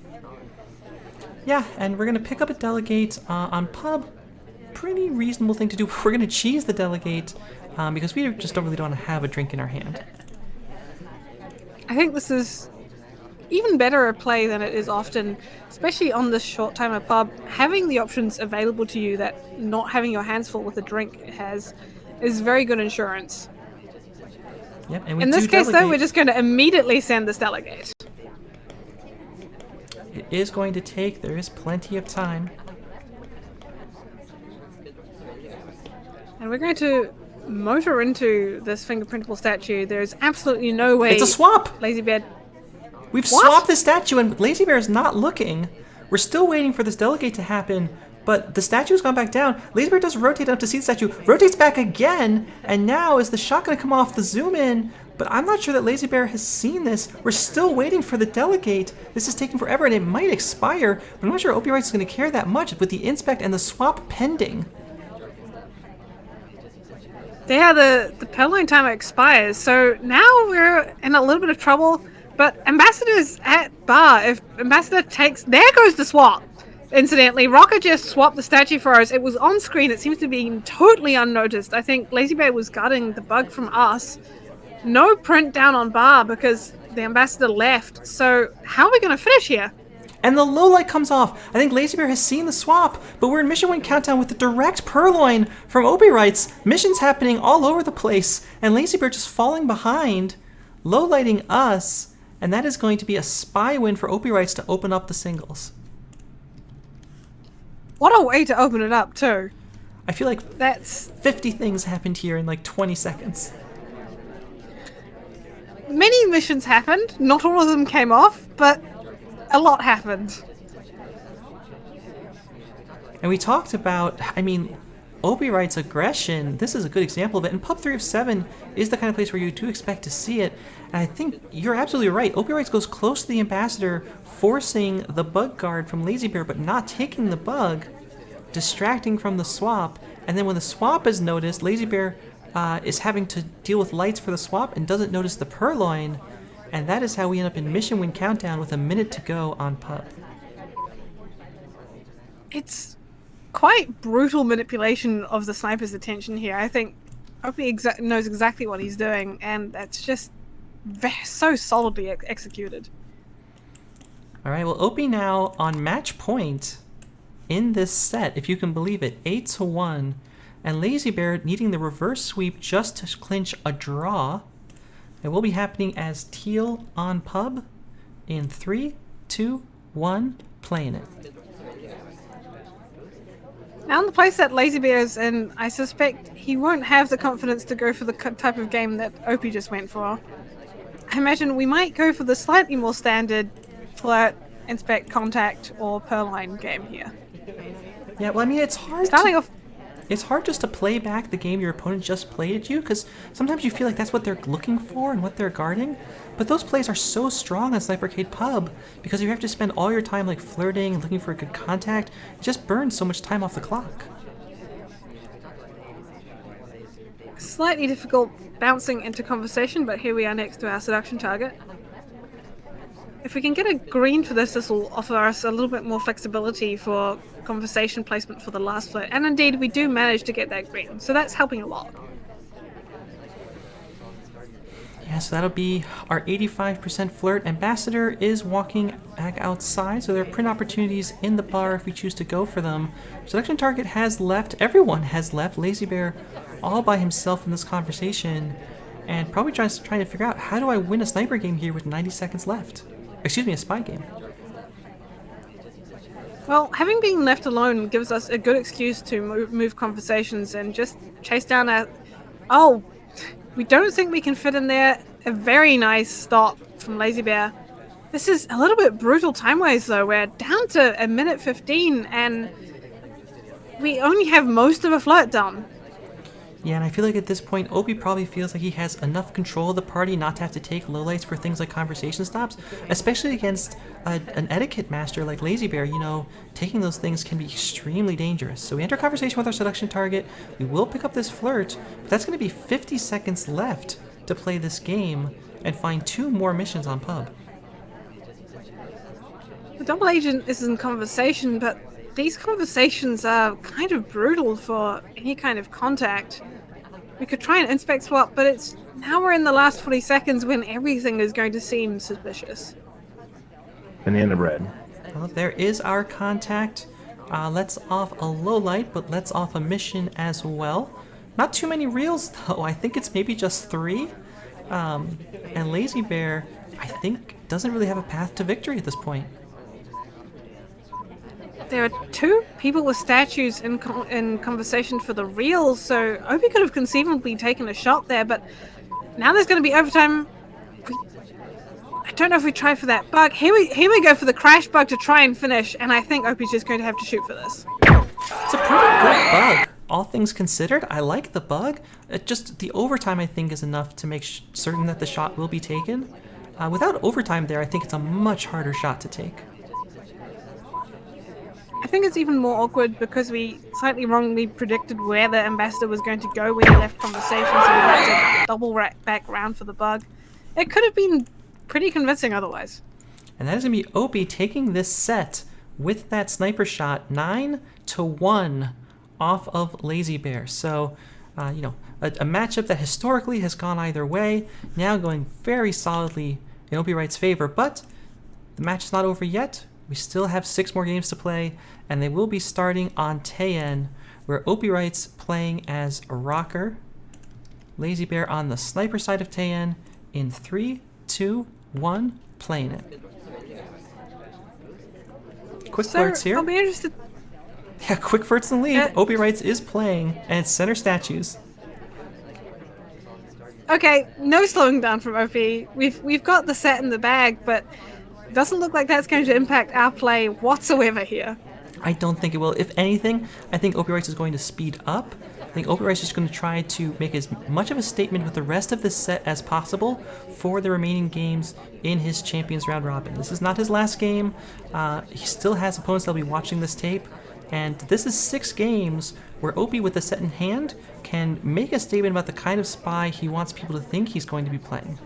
Yeah, and we're going to pick up a delegate on pub. Pretty reasonable thing to do. We're going to cheese the delegate because we just don't want to have a drink in our hand. I think this is even better a play than it is often, especially on this short timer pub. Having the options available to you that not having your hands full with a drink is very good insurance. Yep, and in this case, though, we're just going to immediately send this delegate. It is going to take, there is plenty of time. And we're going to motor into this fingerprintable statue. There's absolutely no way. It's a swap! Lazybear. We've swapped the statue, and Lazybear is not looking. We're still waiting for this delegate to happen, but the statue's gone back down. Lazybear does rotate up to see the statue, rotates back again, and now is the shot going to come off the zoom in? But I'm not sure that Lazybear has seen this. We're still waiting for the delegate. This is taking forever, and it might expire, but I'm not sure OpiWrites is going to care that much with the inspect and the swap pending. Yeah, the Purloin timer expires, so now we're in a little bit of trouble. But Ambassador's at bar. If Ambassador takes... There goes the swap! Incidentally, Rocker just swapped the statue for us. It was on screen. It seems to be totally unnoticed. I think Lazybear was guarding the bug from us. No print down on bar because the Ambassador left. So how are we going to finish here? And the low light comes off. I think Lazybear has seen the swap, but we're in mission win countdown with the direct Purloin from OpiWrites. Missions happening all over the place, and Lazybear just falling behind, low lighting us, and that is going to be a spy win for OpiWrites to open up the singles. What a way to open it up, too. I feel like that's 50 things happened here in like 20 seconds. Many missions happened. Not all of them came off, but a lot happened. And we talked about, I mean, OpiWrites' aggression. This is a good example of it. And Pub 3 of 7 is the kind of place where you do expect to see it. And I think you're absolutely right. OpiWrites goes close to the Ambassador, forcing the bug guard from Lazybear, but not taking the bug, distracting from the swap. And then when the swap is noticed, Lazybear is having to deal with lights for the swap and doesn't notice the Purloin. And that is how we end up in mission win countdown with a minute to go on Pub. It's quite brutal manipulation of the sniper's attention here. I think Opie knows exactly what he's doing, and that's just so solidly executed. All right, well, Opie now on match point in this set, if you can believe it, 8-1, and Lazybear needing the reverse sweep just to clinch a draw. It will be happening as teal on pub in 3, 2, 1, playing it. Now in the place that Lazybear's in, I suspect he won't have the confidence to go for the type of game that Opie just went for. I imagine we might go for the slightly more standard flirt, inspect, contact, or Purline game here. Yeah, well, I mean, it's hard. It's hard just to play back the game your opponent just played at you, because sometimes you feel like that's what they're looking for and what they're guarding. But those plays are so strong on Snipercade Pub because you have to spend all your time like flirting and looking for a good contact. It just burns so much time off the clock. Slightly difficult bouncing into conversation, but here we are next to our seduction target. If we can get a green for this will offer us a little bit more flexibility for conversation placement for the last flirt. And indeed, we do manage to get that green, so that's helping a lot. Yeah, so that'll be our 85% flirt. Ambassador is walking back outside, so there are print opportunities in the bar if we choose to go for them. Selection target has left. Everyone has left. Lazybear all by himself in this conversation, and probably trying to figure out, how do I win a sniper game here with 90 seconds left? Excuse me, a spy game. Well, having been left alone gives us a good excuse to move conversations and just chase down a... Oh, we don't think we can fit in there. A very nice stop from Lazybear. This is a little bit brutal time-wise, though. We're down to a minute 15, and we only have most of a flirt done. Yeah, and I feel like at this point, Opie probably feels like he has enough control of the party not to have to take lowlights for things like conversation stops, especially against an etiquette master like Lazybear. You know, taking those things can be extremely dangerous. So we enter conversation with our seduction target. We will pick up this flirt, but that's going to be 50 seconds left to play this game and find 2 more missions on pub. The double agent is in conversation, but these conversations are kind of brutal for any kind of contact. We could try and inspect swap, but now we're in the last 40 seconds when everything is going to seem suspicious. Banana bread. Well, there is our contact. Let's off a low light, but let's off a mission as well. Not too many reels, though. I think it's maybe just 3. And Lazybear, I think, doesn't really have a path to victory at this point. There are 2 people with statues in conversation for the reels, so Opie could have conceivably taken a shot there, but now there's going to be overtime. I don't know if we try for that bug. Here we go for the crash bug to try and finish, and I think Opie's just going to have to shoot for this. It's a pretty good bug. All things considered, I like the bug. Just the overtime, I think, is enough to make certain that the shot will be taken. Without overtime there, I think it's a much harder shot to take. I think it's even more awkward because we slightly wrongly predicted where the ambassador was going to go when he left conversation, so we had to double back round for the bug. It could have been pretty convincing otherwise. And that is going to be Opie taking this set with that sniper shot 9-1 off of Lazybear. So, a matchup that historically has gone either way, now going very solidly in OpiWrites' favor. But the match is not over yet. We still have 6 more games to play, and they will be starting on Taeyen, where OpiWrites playing as a rocker, Lazybear on the sniper side of Taeyen in 3, 2, 1, playing it. Quick flirts here. I'll be interested. Yeah, quick flirts in the lead. OpiWrites is playing, and it's center statues. Okay, no slowing down from OP. We've got the set in the bag, but it doesn't look like that's going to impact our play whatsoever here. I don't think it will. If anything, I think OpiWrites is going to speed up. I think OpiWrites is going to try to make as much of a statement with the rest of this set as possible for the remaining games in his Champions Round Robin. This is not his last game. He still has opponents that will be watching this tape. And this is 6 games where Opie, with the set in hand, can make a statement about the kind of spy he wants people to think he's going to be playing.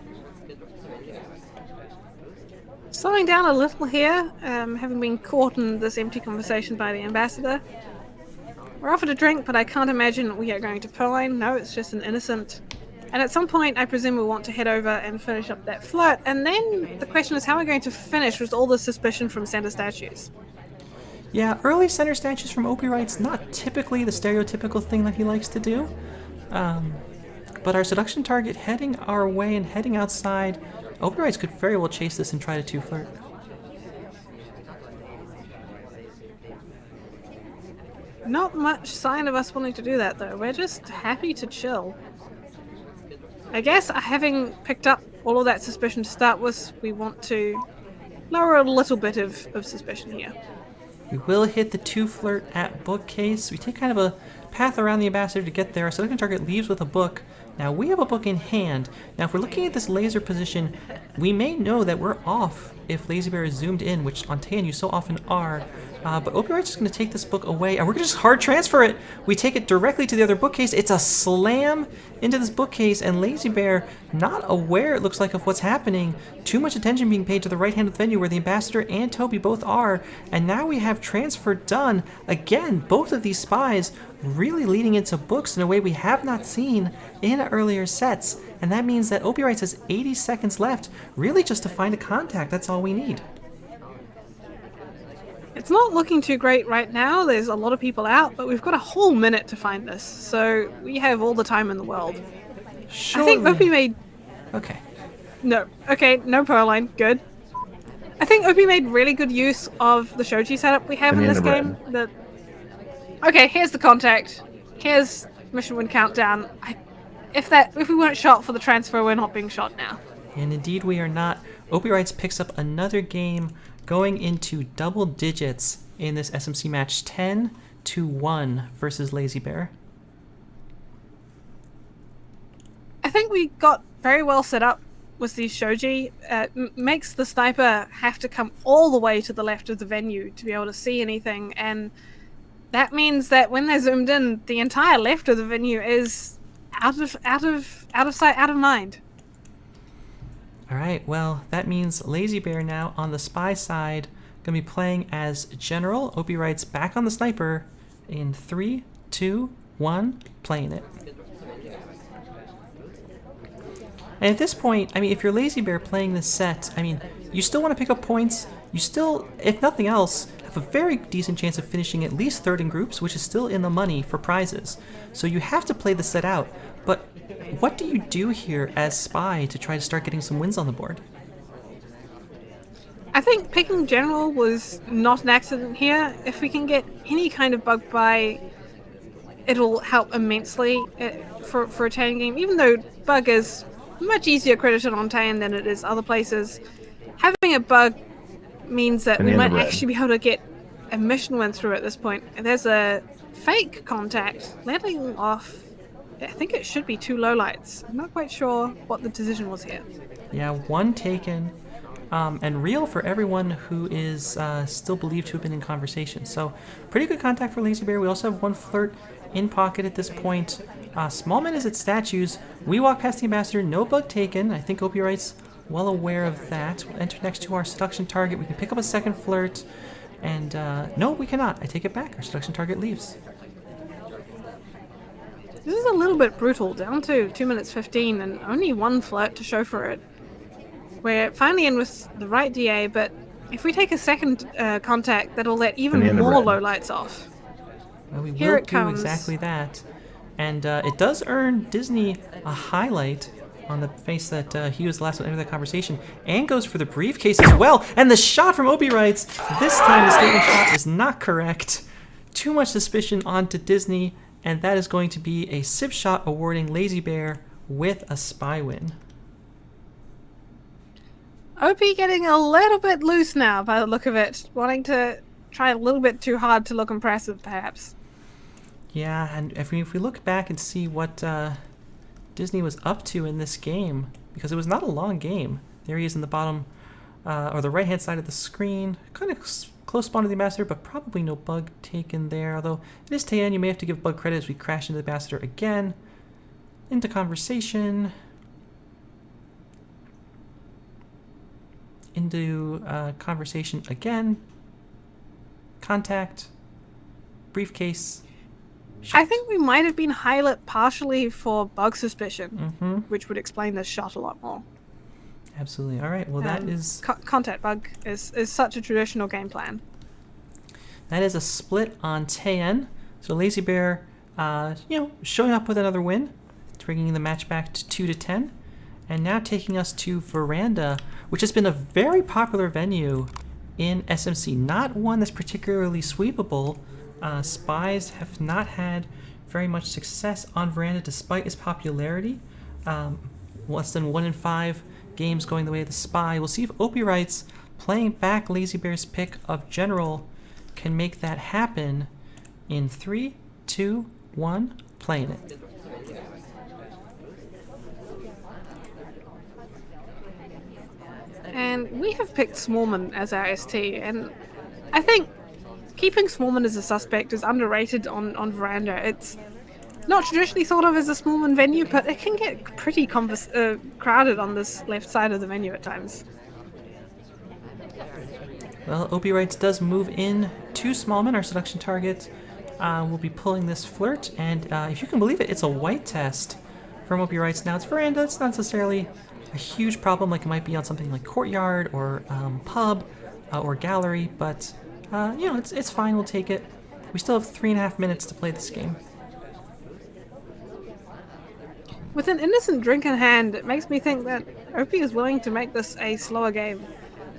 Slowing down a little here, having been caught in this empty conversation by the ambassador. We're offered a drink, but I can't imagine we are going to Pearline. No, it's just an innocent. And at some point, I presume we'll want to head over and finish up that flirt. And then the question is, how are we going to finish with all the suspicion from center statues? Yeah, early center statues from OpiWrites, not typically the stereotypical thing that he likes to do. But our seduction target heading our way and heading outside, OpiWrites could very well chase this and try to 2-flirt. Not much sign of us wanting to do that, though. We're just happy to chill. I guess having picked up all of that suspicion to start with, we want to lower a little bit of suspicion here. We will hit the 2-flirt at bookcase. We take kind of a path around the ambassador to get there. Our seduction target leaves with a book. Now we have a book in hand. Now if we're looking at this laser position, we may know that we're off if Lazybear is zoomed in, which on Tan you so often are. But OpiWrites is going to take this book away, and we're going to just hard transfer it. We take it directly to the other bookcase. It's a slam into this bookcase, and Lazybear, not aware, it looks like, of what's happening. Too much attention being paid to the right hand of the venue where the ambassador and Toby both are, and now we have transfer done. Again, both of these spies really leading into books in a way we have not seen in earlier sets, and that means that OpiWrites has 80 seconds left, really just to find a contact. That's all we need. It's not looking too great right now. There's a lot of people out, but we've got a whole minute to find this, so we have all the time in the world. Surely. I think Opie made... Okay. No. Okay, no Pearline. Good. I think Opie made really good use of the shoji setup we have in this game. Okay, here's the contact. Here's mission win countdown. If we weren't shot for the transfer, we're not being shot now. And indeed we are not. OpiWrites picks up another game going into double digits in this SMC match, 10-1 versus Lazybear. I think we got very well set up with these shoji. Makes the sniper have to come all the way to the left of the venue to be able to see anything, and that means that when they're zoomed in, the entire left of the venue is out of sight, out of mind. All right, well, that means Lazybear now on the spy side, going to be playing as General. OpiWrites back on the sniper in 3, 2, 1, playing it. And at this point, I mean, if you're Lazybear playing this set, I mean, you still want to pick up points. You still, if nothing else, have a very decent chance of finishing at least third in groups, which is still in the money for prizes. So you have to play the set out. But what do you do here as Spy to try to start getting some wins on the board? I think picking General was not an accident here. If we can get any kind of bug buy, it'll help immensely for a Tan game. Even though bug is much easier credited on Tan than it is other places, having a bug means that we might actually be able to get a mission win through at this point. And there's a fake contact letting off. I think it should be 2 lowlights. I'm not quite sure what the decision was here. Yeah, 1 taken, and real for everyone who is still believed to have been in conversation. So pretty good contact for Lazybear. We also have 1 flirt in pocket at this point. Smallman is at statues. We walk past the ambassador, no bug taken. I think OpiWrites well aware of that. We'll enter next to our seduction target. We can pick up a second flirt, and no, we cannot. I take it back. Our seduction target leaves. This is a little bit brutal, down to 2 minutes 15 and only 1 flirt to show for it. We're finally in with the right DA, but if we take a second contact, that'll let even more lowlights off. Well, we Here will it do comes. exactly that. And it does earn Disney a highlight on the face that he was the last one to enter that conversation, and goes for the briefcase as well. And the shot from OpiWrites, this time the statement shot is not correct. Too much suspicion onto Disney, and that is going to be a sip shot awarding Lazybear with a spy win. Opie getting a little bit loose now by the look of it, wanting to try a little bit too hard to look impressive, perhaps. Yeah, and if we look back and see what Disney was up to in this game, because it was not a long game. There he is in the bottom, or the right-hand side of the screen. Kind of close spawn to the ambassador, but probably no bug taken there. Although it is Tayan, you may have to give bug credit as we crash into the ambassador again. Into conversation. into conversation again. Contact. Briefcase. I think we might have been highlighted partially for bug suspicion, which would explain this shot a lot more. Absolutely. All right. Well, that is... Contact bug is such a traditional game plan. That is a split on Taeyeon. So Lazybear, showing up with another win, bringing the match back to 2-10, and now taking us to Veranda, which has been a very popular venue in SMC. Not one that's particularly sweepable. Spies have not had very much success on Veranda despite its popularity. Less than 1 in 5 games going the way of the Spy. We'll see if OpiWrites, playing back Lazybear's pick of General, can make that happen in 3, 2, 1, playing it. And we have picked Smallman as our ST, and I think keeping Smallman as a suspect is underrated on Veranda. It's not traditionally thought of as a Smallman venue, but it can get pretty crowded on this left side of the venue at times. Well, OpiWrites does move in to Smallman, our seduction target. We'll be pulling this flirt, and if you can believe it, it's a white test from OpiWrites. Now, it's Veranda. It's not necessarily a huge problem like it might be on something like Courtyard or Pub or Gallery, but it's fine. We'll take it. We still have 3.5 minutes to play this game. With an innocent drink in hand, it makes me think that Opie is willing to make this a slower game.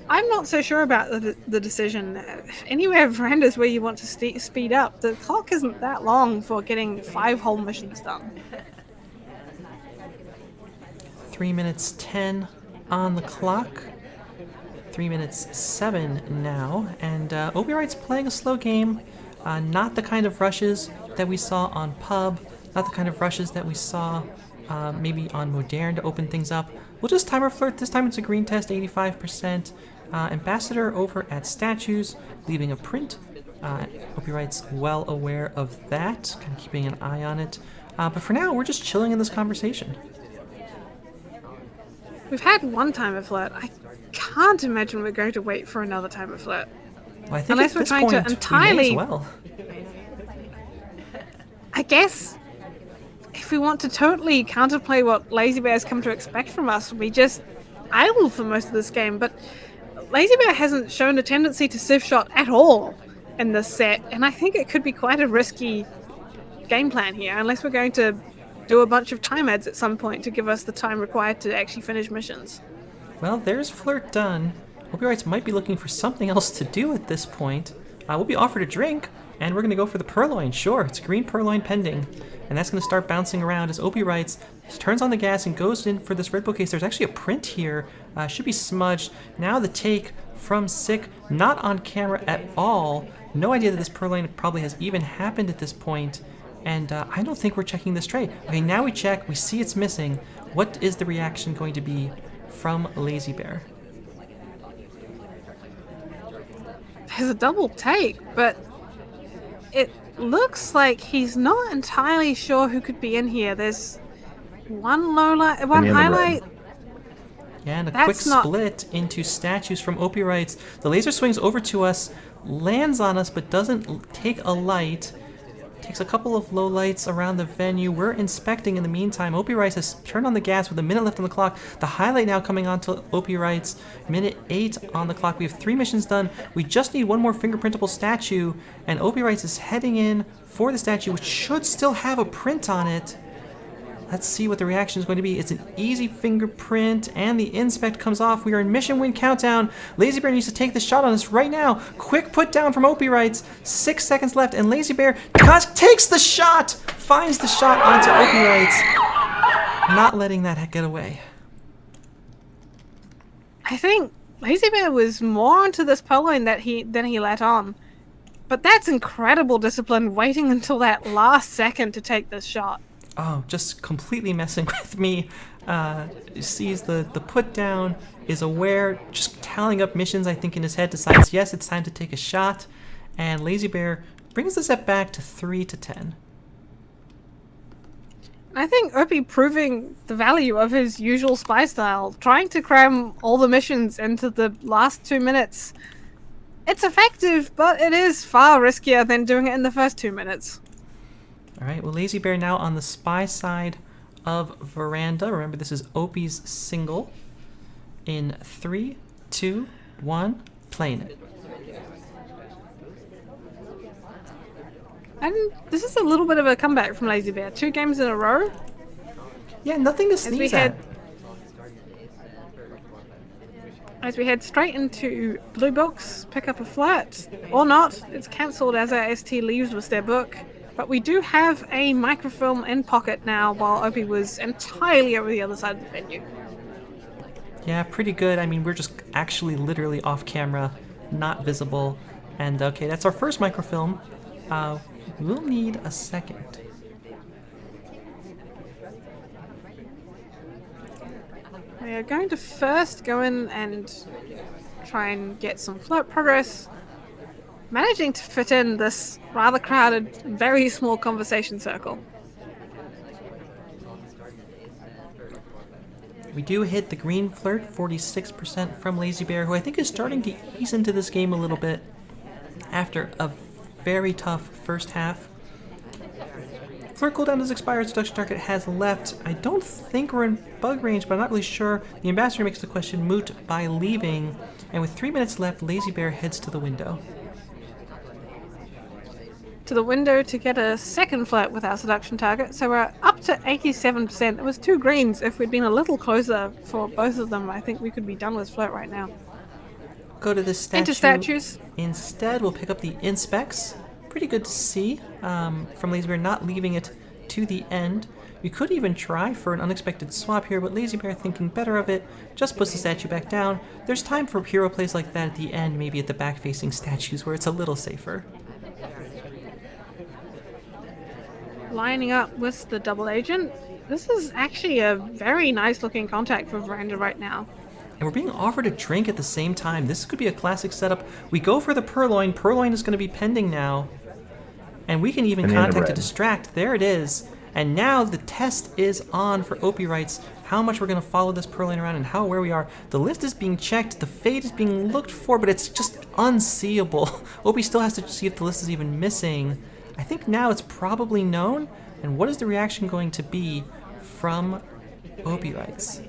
I'm not so sure about the decision. Anywhere Veranda is where you want to speed up. The clock isn't that long for getting 5 whole missions done. 3 minutes 10 on the clock. 3 minutes 7 now, and OpiWrites playing a slow game. Not the kind of rushes that we saw on Pub. Not the kind of rushes that we saw maybe on Modern to open things up. We'll just time our flirt. This time it's a green test, 85%. Ambassador over at Statues, leaving a print. OpiWrites well aware of that, kind of keeping an eye on it. But for now, we're just chilling in this conversation. We've had one timer flirt. I can't imagine we're going to wait for another timer flirt. Well, I think unless at we're this trying point, to entirely... we may as well. I guess if we want to totally counterplay what Lazybear has come to expect from us, we just idle for most of this game. But Lazybear hasn't shown a tendency to civ shot at all in this set, and I think it could be quite a risky game plan here, unless we're going to do a bunch of time adds at some point to give us the time required to actually finish missions. Well, there's flirt done. OpiWrites might be looking for something else to do at this point. We'll be offered a drink, and we're going to go for the purloin. Sure, it's green purloin pending, and that's going to start bouncing around as OpiWrites turns on the gas and goes in for this red bookcase. There's actually a print here. Should be smudged. Now the take from Sick, not on camera at all. No idea that this purloin probably has even happened at this point, and I don't think we're checking this tray. Okay, now we check. We see it's missing. What is the reaction going to be from Lazybear? There's a double take, but it looks like he's not entirely sure who could be in here. There's one highlight. Yeah, and a quick split into Statues from OpiWrites. The laser swings over to us, lands on us, but doesn't take a light. Takes a couple of low lights around the venue. We're inspecting in the meantime. OpiWrites has turned on the gas with a minute left on the clock. The highlight now coming on to OpiWrites. Minute 8 on the clock. We have 3 missions done. We just need one more fingerprintable statue, and OpiWrites is heading in for the statue, which should still have a print on it. Let's see what the reaction is going to be. It's an easy fingerprint, and the inspect comes off. We are in mission win countdown. Lazybear needs to take the shot on us right now. Quick put down from OpiWrites. 6 seconds left, and Lazybear takes the shot! Finds the shot onto OpiWrites. Not letting that get away. I think Lazybear was more onto this purloin than he let on. But that's incredible discipline, waiting until that last second to take this shot. Oh, just completely messing with me. Sees the put down, is aware, just tallying up missions, I think, in his head, decides, yes, it's time to take a shot. And Lazybear brings the set back to 3-10. I think Opie proving the value of his usual spy style, trying to cram all the missions into the last 2 minutes. It's effective, but it is far riskier than doing it in the first 2 minutes. All right, well, Lazybear now on the spy side of Veranda. Remember, this is Opie's single. In 3, 2, 1, playing it. And this is a little bit of a comeback from Lazybear. 2 games in a row. Yeah, nothing to sneeze at. As we head straight into Blue Books, pick up a flirt. Or not. It's cancelled as our ST leaves with their book. But we do have a microfilm in pocket now, while Opie was entirely over the other side of the venue. Yeah, pretty good. I mean, we're just actually literally off camera, not visible. And okay, that's our first microfilm. We'll need a second. We are going to first go in and try and get some flirt progress. Managing to fit in this rather crowded, very small conversation circle. We do hit the green flirt, 46% from Lazybear, who I think is starting to ease into this game a little bit after a very tough first half. Flirt cooldown has expired, seduction target has left. I don't think we're in bug range, but I'm not really sure. The ambassador makes the question moot by leaving, and with 3 minutes left, Lazybear heads to the window. To the window to get a second flirt with our seduction target, so we're up to 87%. It was 2 greens. If we'd been a little closer for both of them, I think we could be done with flirt right now. Go to the statue. Into statues. Instead, we'll pick up the inspects. Pretty good to see from Lazybear not leaving it to the end. We could even try for an unexpected swap here, but Lazybear, thinking better of it, just puts the statue back down. There's time for hero plays like that at the end, maybe at the back-facing statues where it's a little safer. Lining up with the double agent. This is actually a very nice looking contact for Veranda right now. And we're being offered a drink at the same time. This could be a classic setup. We go for the purloin. Purloin is going to be pending now. And we can even contact to distract. There it is. And now the test is on for OpiWrites. How much we're going to follow this purloin around and how aware we are. The list is being checked. The fate is being looked for, but it's just unseeable. Opie still has to see if the list is even missing. I think now it's probably known. And what is the reaction going to be from OpiWrites?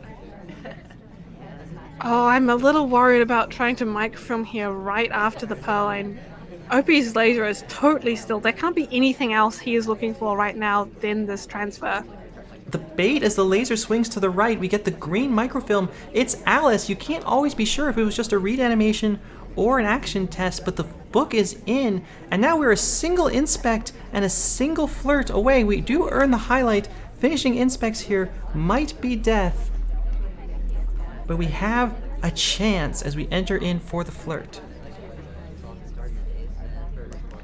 Oh, I'm a little worried about trying to microfilm here right after the purloin. Opie's laser is totally still. There can't be anything else he is looking for right now than this transfer. The bait as the laser swings to the right, we get the green microfilm. It's Alice. You can't always be sure if it was just a read animation or an action test, but the book is in, and now we're a single inspect and a single flirt away. We do earn the highlight. Finishing inspects here might be death, but we have a chance as we enter in for the flirt.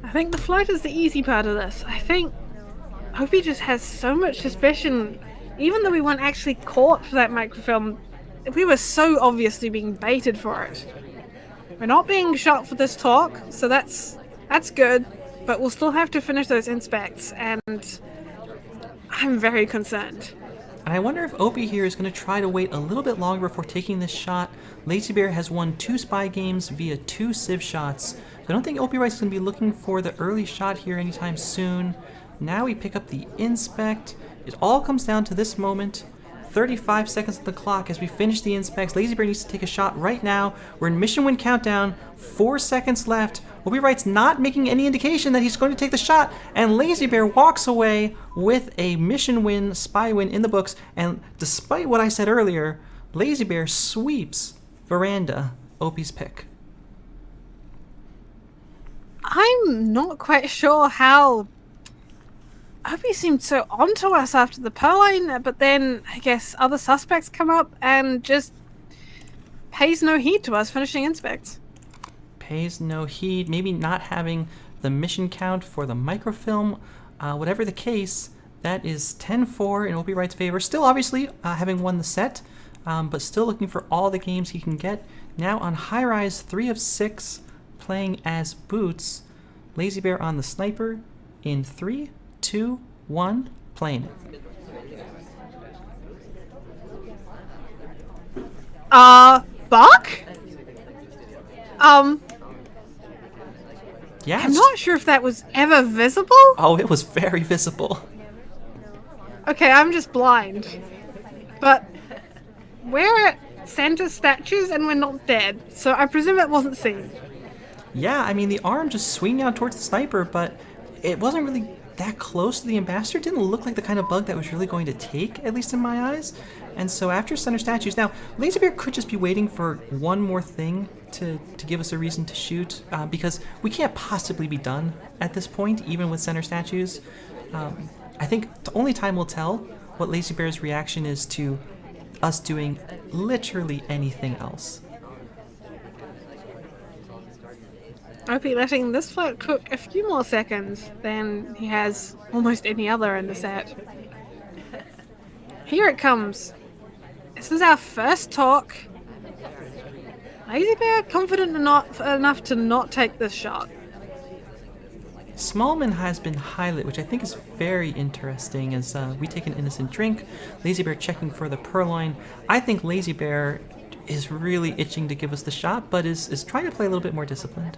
I think the flirt is the easy part of this. I think Opie just has so much suspicion. Even though we weren't actually caught for that microfilm, we were so obviously being baited for it. We're not being shot for this talk, so that's good, but we'll still have to finish those inspects, and I'm very concerned. And I wonder if Opie here is going to try to wait a little bit longer before taking this shot. Lazybear has won 2 spy games via 2 civ shots. So I don't think OpiWrites is going to be looking for the early shot here anytime soon. Now we pick up the inspect. It all comes down to this moment. 35 seconds on the clock as we finish the inspects. Lazybear needs to take a shot right now. We're in mission win countdown. 4 seconds left. OpiWrites not making any indication that he's going to take the shot, and Lazybear walks away with a mission win, spy win in the books, and despite what I said earlier, Lazybear sweeps Veranda, Opie's pick. I'm not quite sure how Opie seemed so onto us after the purloin, but then I guess other suspects come up and just pays no heed to us finishing inspects. Pays no heed, maybe not having the mission count for the microfilm. Whatever the case, that is 10-4 in OpiWrites' favor. Still obviously having won the set, but still looking for all the games he can get. Now on High Rise, 3 of 6, playing as Boots. Lazybear on the sniper in 3, 2, 1, playing it. Buck? Yeah. I'm not sure if that was ever visible. Oh, it was very visible. Okay, I'm just blind. But we're at center statues and we're not dead, so I presume it wasn't seen. Yeah, I mean, the arm just swinging out towards the sniper, but it wasn't really that close to the ambassador. It didn't look like the kind of bug that was really going to take, at least in my eyes. And so after center statues, now, Lazybear could just be waiting for one more thing to give us a reason to shoot, because we can't possibly be done at this point, even with center statues. I think the only time will tell what Lazybear's reaction is to us doing literally anything else. Opie letting this float cook a few more seconds than he has almost any other in the set. Here it comes. This is our first talk. Lazybear confident enough to not take this shot. Smallman has been highlighted, which I think is very interesting, as we take an innocent drink. Lazybear checking for the purloin. I think Lazybear is really itching to give us the shot, but is trying to play a little bit more disciplined.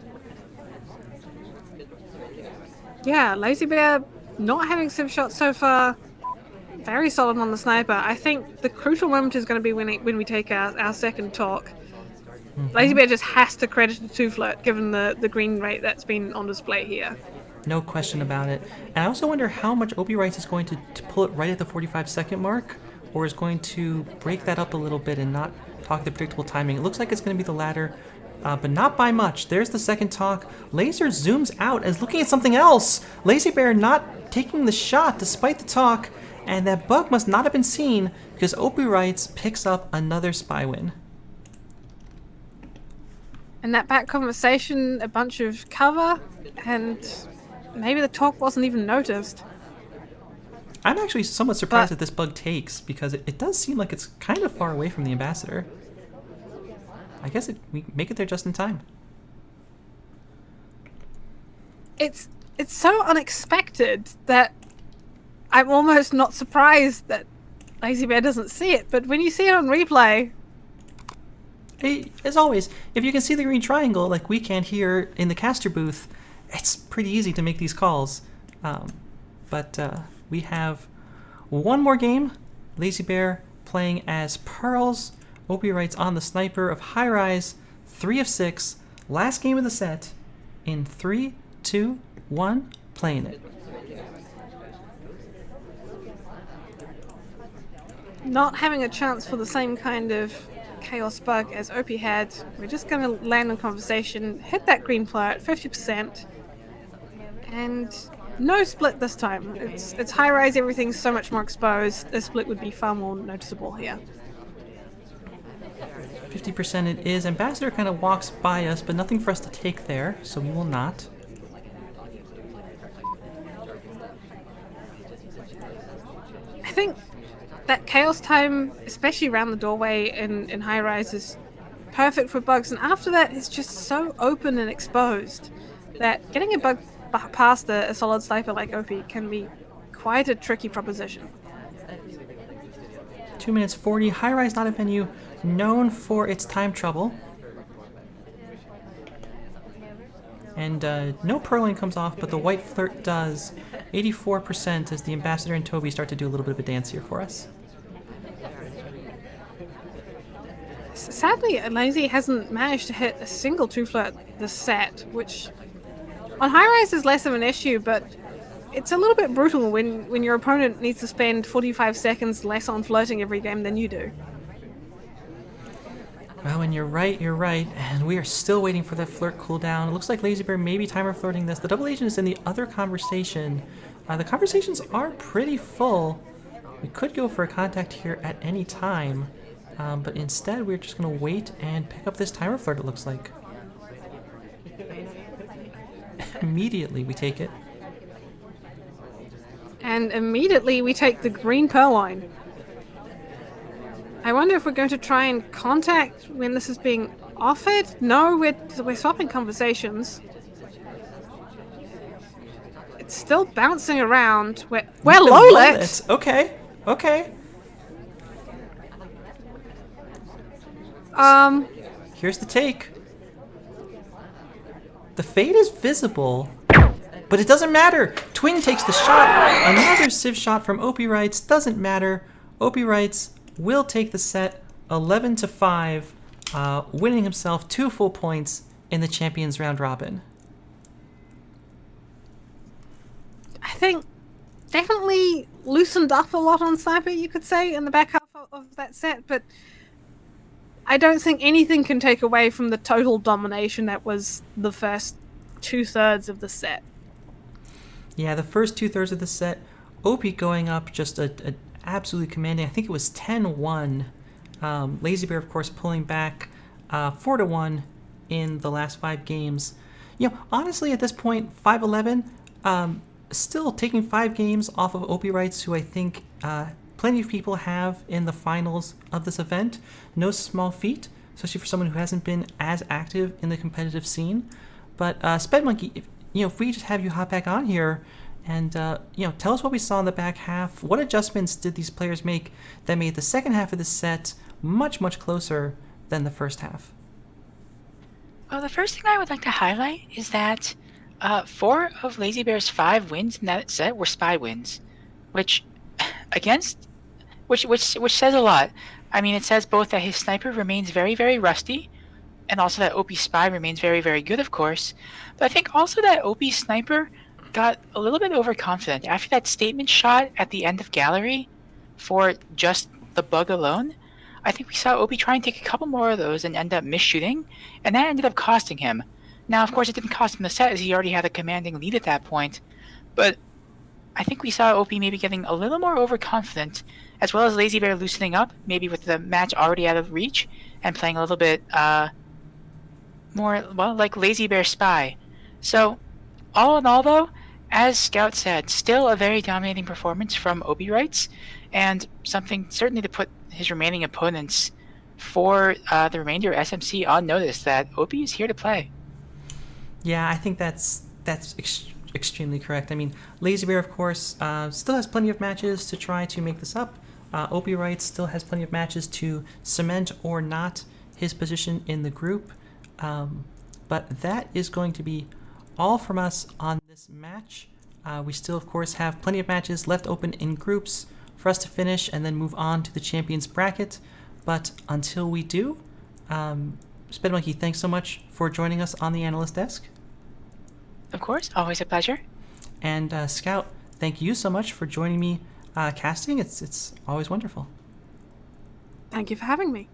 Yeah, Lazybear not having civ shots so far. Very solid on the sniper. I think the crucial moment is going to be when we take our second talk. Lazybear just has to credit the two flirt, given the green rate that's been on display here. No question about it. And I also wonder how much OpiWrites is going to pull it right at the 45-second mark, or is going to break that up a little bit and not talk the predictable timing. It looks like it's going to be the latter, but not by much. There's the second talk. Laser zooms out as looking at something else. Lazybear not taking the shot despite the talk, and that bug must not have been seen because OpiWrites picks up another spy win. And that back conversation, a bunch of cover, and maybe the talk wasn't even noticed. I'm actually somewhat surprised that this bug takes, because it does seem like it's kind of far away from the ambassador. I guess we make it there just in time. It's so unexpected that I'm almost not surprised that Lazybear doesn't see it, but when you see it on replay... Hey, as always, if you can see the green triangle like we can here in the caster booth, it's pretty easy to make these calls. But we have one more game. Lazybear playing as Pearls. OpiWrites on the sniper of High Rise. 3 of 6. Last game of the set. In 3, 2, 1, playing it. Not having a chance for the same kind of chaos bug as Opie had. We're just going to land on conversation, hit that green flirt, 50%, and no split this time. It's high rise, everything's so much more exposed. A split would be far more noticeable here. 50% it is. Ambassador kind of walks by us, but nothing for us to take there, so we will not. I think that chaos time, especially around the doorway in high rise, is perfect for bugs, and after that it's just so open and exposed that getting a bug past a solid sniper like Opie can be quite a tricky proposition. 2 minutes 40. High Rise not a venue known for its time trouble. And no purloin comes off, but the white flirt does. 84% as the ambassador and Toby start to do a little bit of a dance here for us. Sadly, Lazy hasn't managed to hit a single two flirt this set, which on high rise is less of an issue, but it's a little bit brutal when your opponent needs to spend 45 seconds less on flirting every game than you do. Well, when you're right, and we are still waiting for that flirt cooldown. It looks like Lazybear may be timer flirting this. The double agent is in the other conversation. The conversations are pretty full. We could go for a contact here at any time, but instead we're just going to wait and pick up this timer flirt, it looks like. Immediately we take it. And immediately we take the green purloin. I wonder if we're going to try and contact when this is being offered? No, we're swapping conversations. It's still bouncing around. We're low lit. Okay. Here's the take. The fade is visible, but it doesn't matter. Twin takes the shot. Another Civ shot from OpiWrites. Doesn't matter. OpiWrites will take the set 11-5, winning himself 2 full points in the Champions Round Robin. I think definitely loosened up a lot on Sniper, you could say, in the back half of that set, but I don't think anything can take away from the total domination that was the first 2/3 of the set. Yeah, the first 2/3 of the set, Opie going up just a absolutely commanding. I think it was 10-1. Lazybear, of course, pulling back 4-1 in the last 5 games. You know, honestly, at this point, 5-11, still taking 5 games off of OpiWrites, who I think plenty of people have in the finals of this event. No small feat, especially for someone who hasn't been as active in the competitive scene. But SpyParty, if we just have you hop back on here and tell us what we saw in the back half. What adjustments did these players make that made the second half of the set much, much closer than the first half? Well, the first thing I would like to highlight is that 4 of Lazybear's 5 wins in that set were spy wins, which says a lot. I mean, it says both that his sniper remains very, very rusty, and also that OP's spy remains very, very good, of course. But I think also that OP's sniper got a little bit overconfident after that statement shot at the end of gallery for just the bug alone. I think we saw OP try and take a couple more of those and end up misshooting, and that ended up costing him. Now, of course, it didn't cost him the set as he already had a commanding lead at that point, but I think we saw OP maybe getting a little more overconfident, as well as Lazybear loosening up, maybe with the match already out of reach, and playing a little bit more, well, like Lazybear Spy. So, all in all, though, as Scout said, still a very dominating performance from OpiWrites, and something certainly to put his remaining opponents for the remainder of SMC on notice that OP is here to play. Yeah, I think that's extremely correct. I mean, Lazybear, of course, still has plenty of matches to try to make this up. OpiWrites still has plenty of matches to cement or not his position in the group. But that is going to be all from us on this match. We still, of course, have plenty of matches left open in groups for us to finish and then move on to the Champions Bracket. But until we do, SpyParty, thanks so much for joining us on the Analyst Desk. Of course, always a pleasure. And Scout, thank you so much for joining me casting. It's always wonderful. Thank you for having me.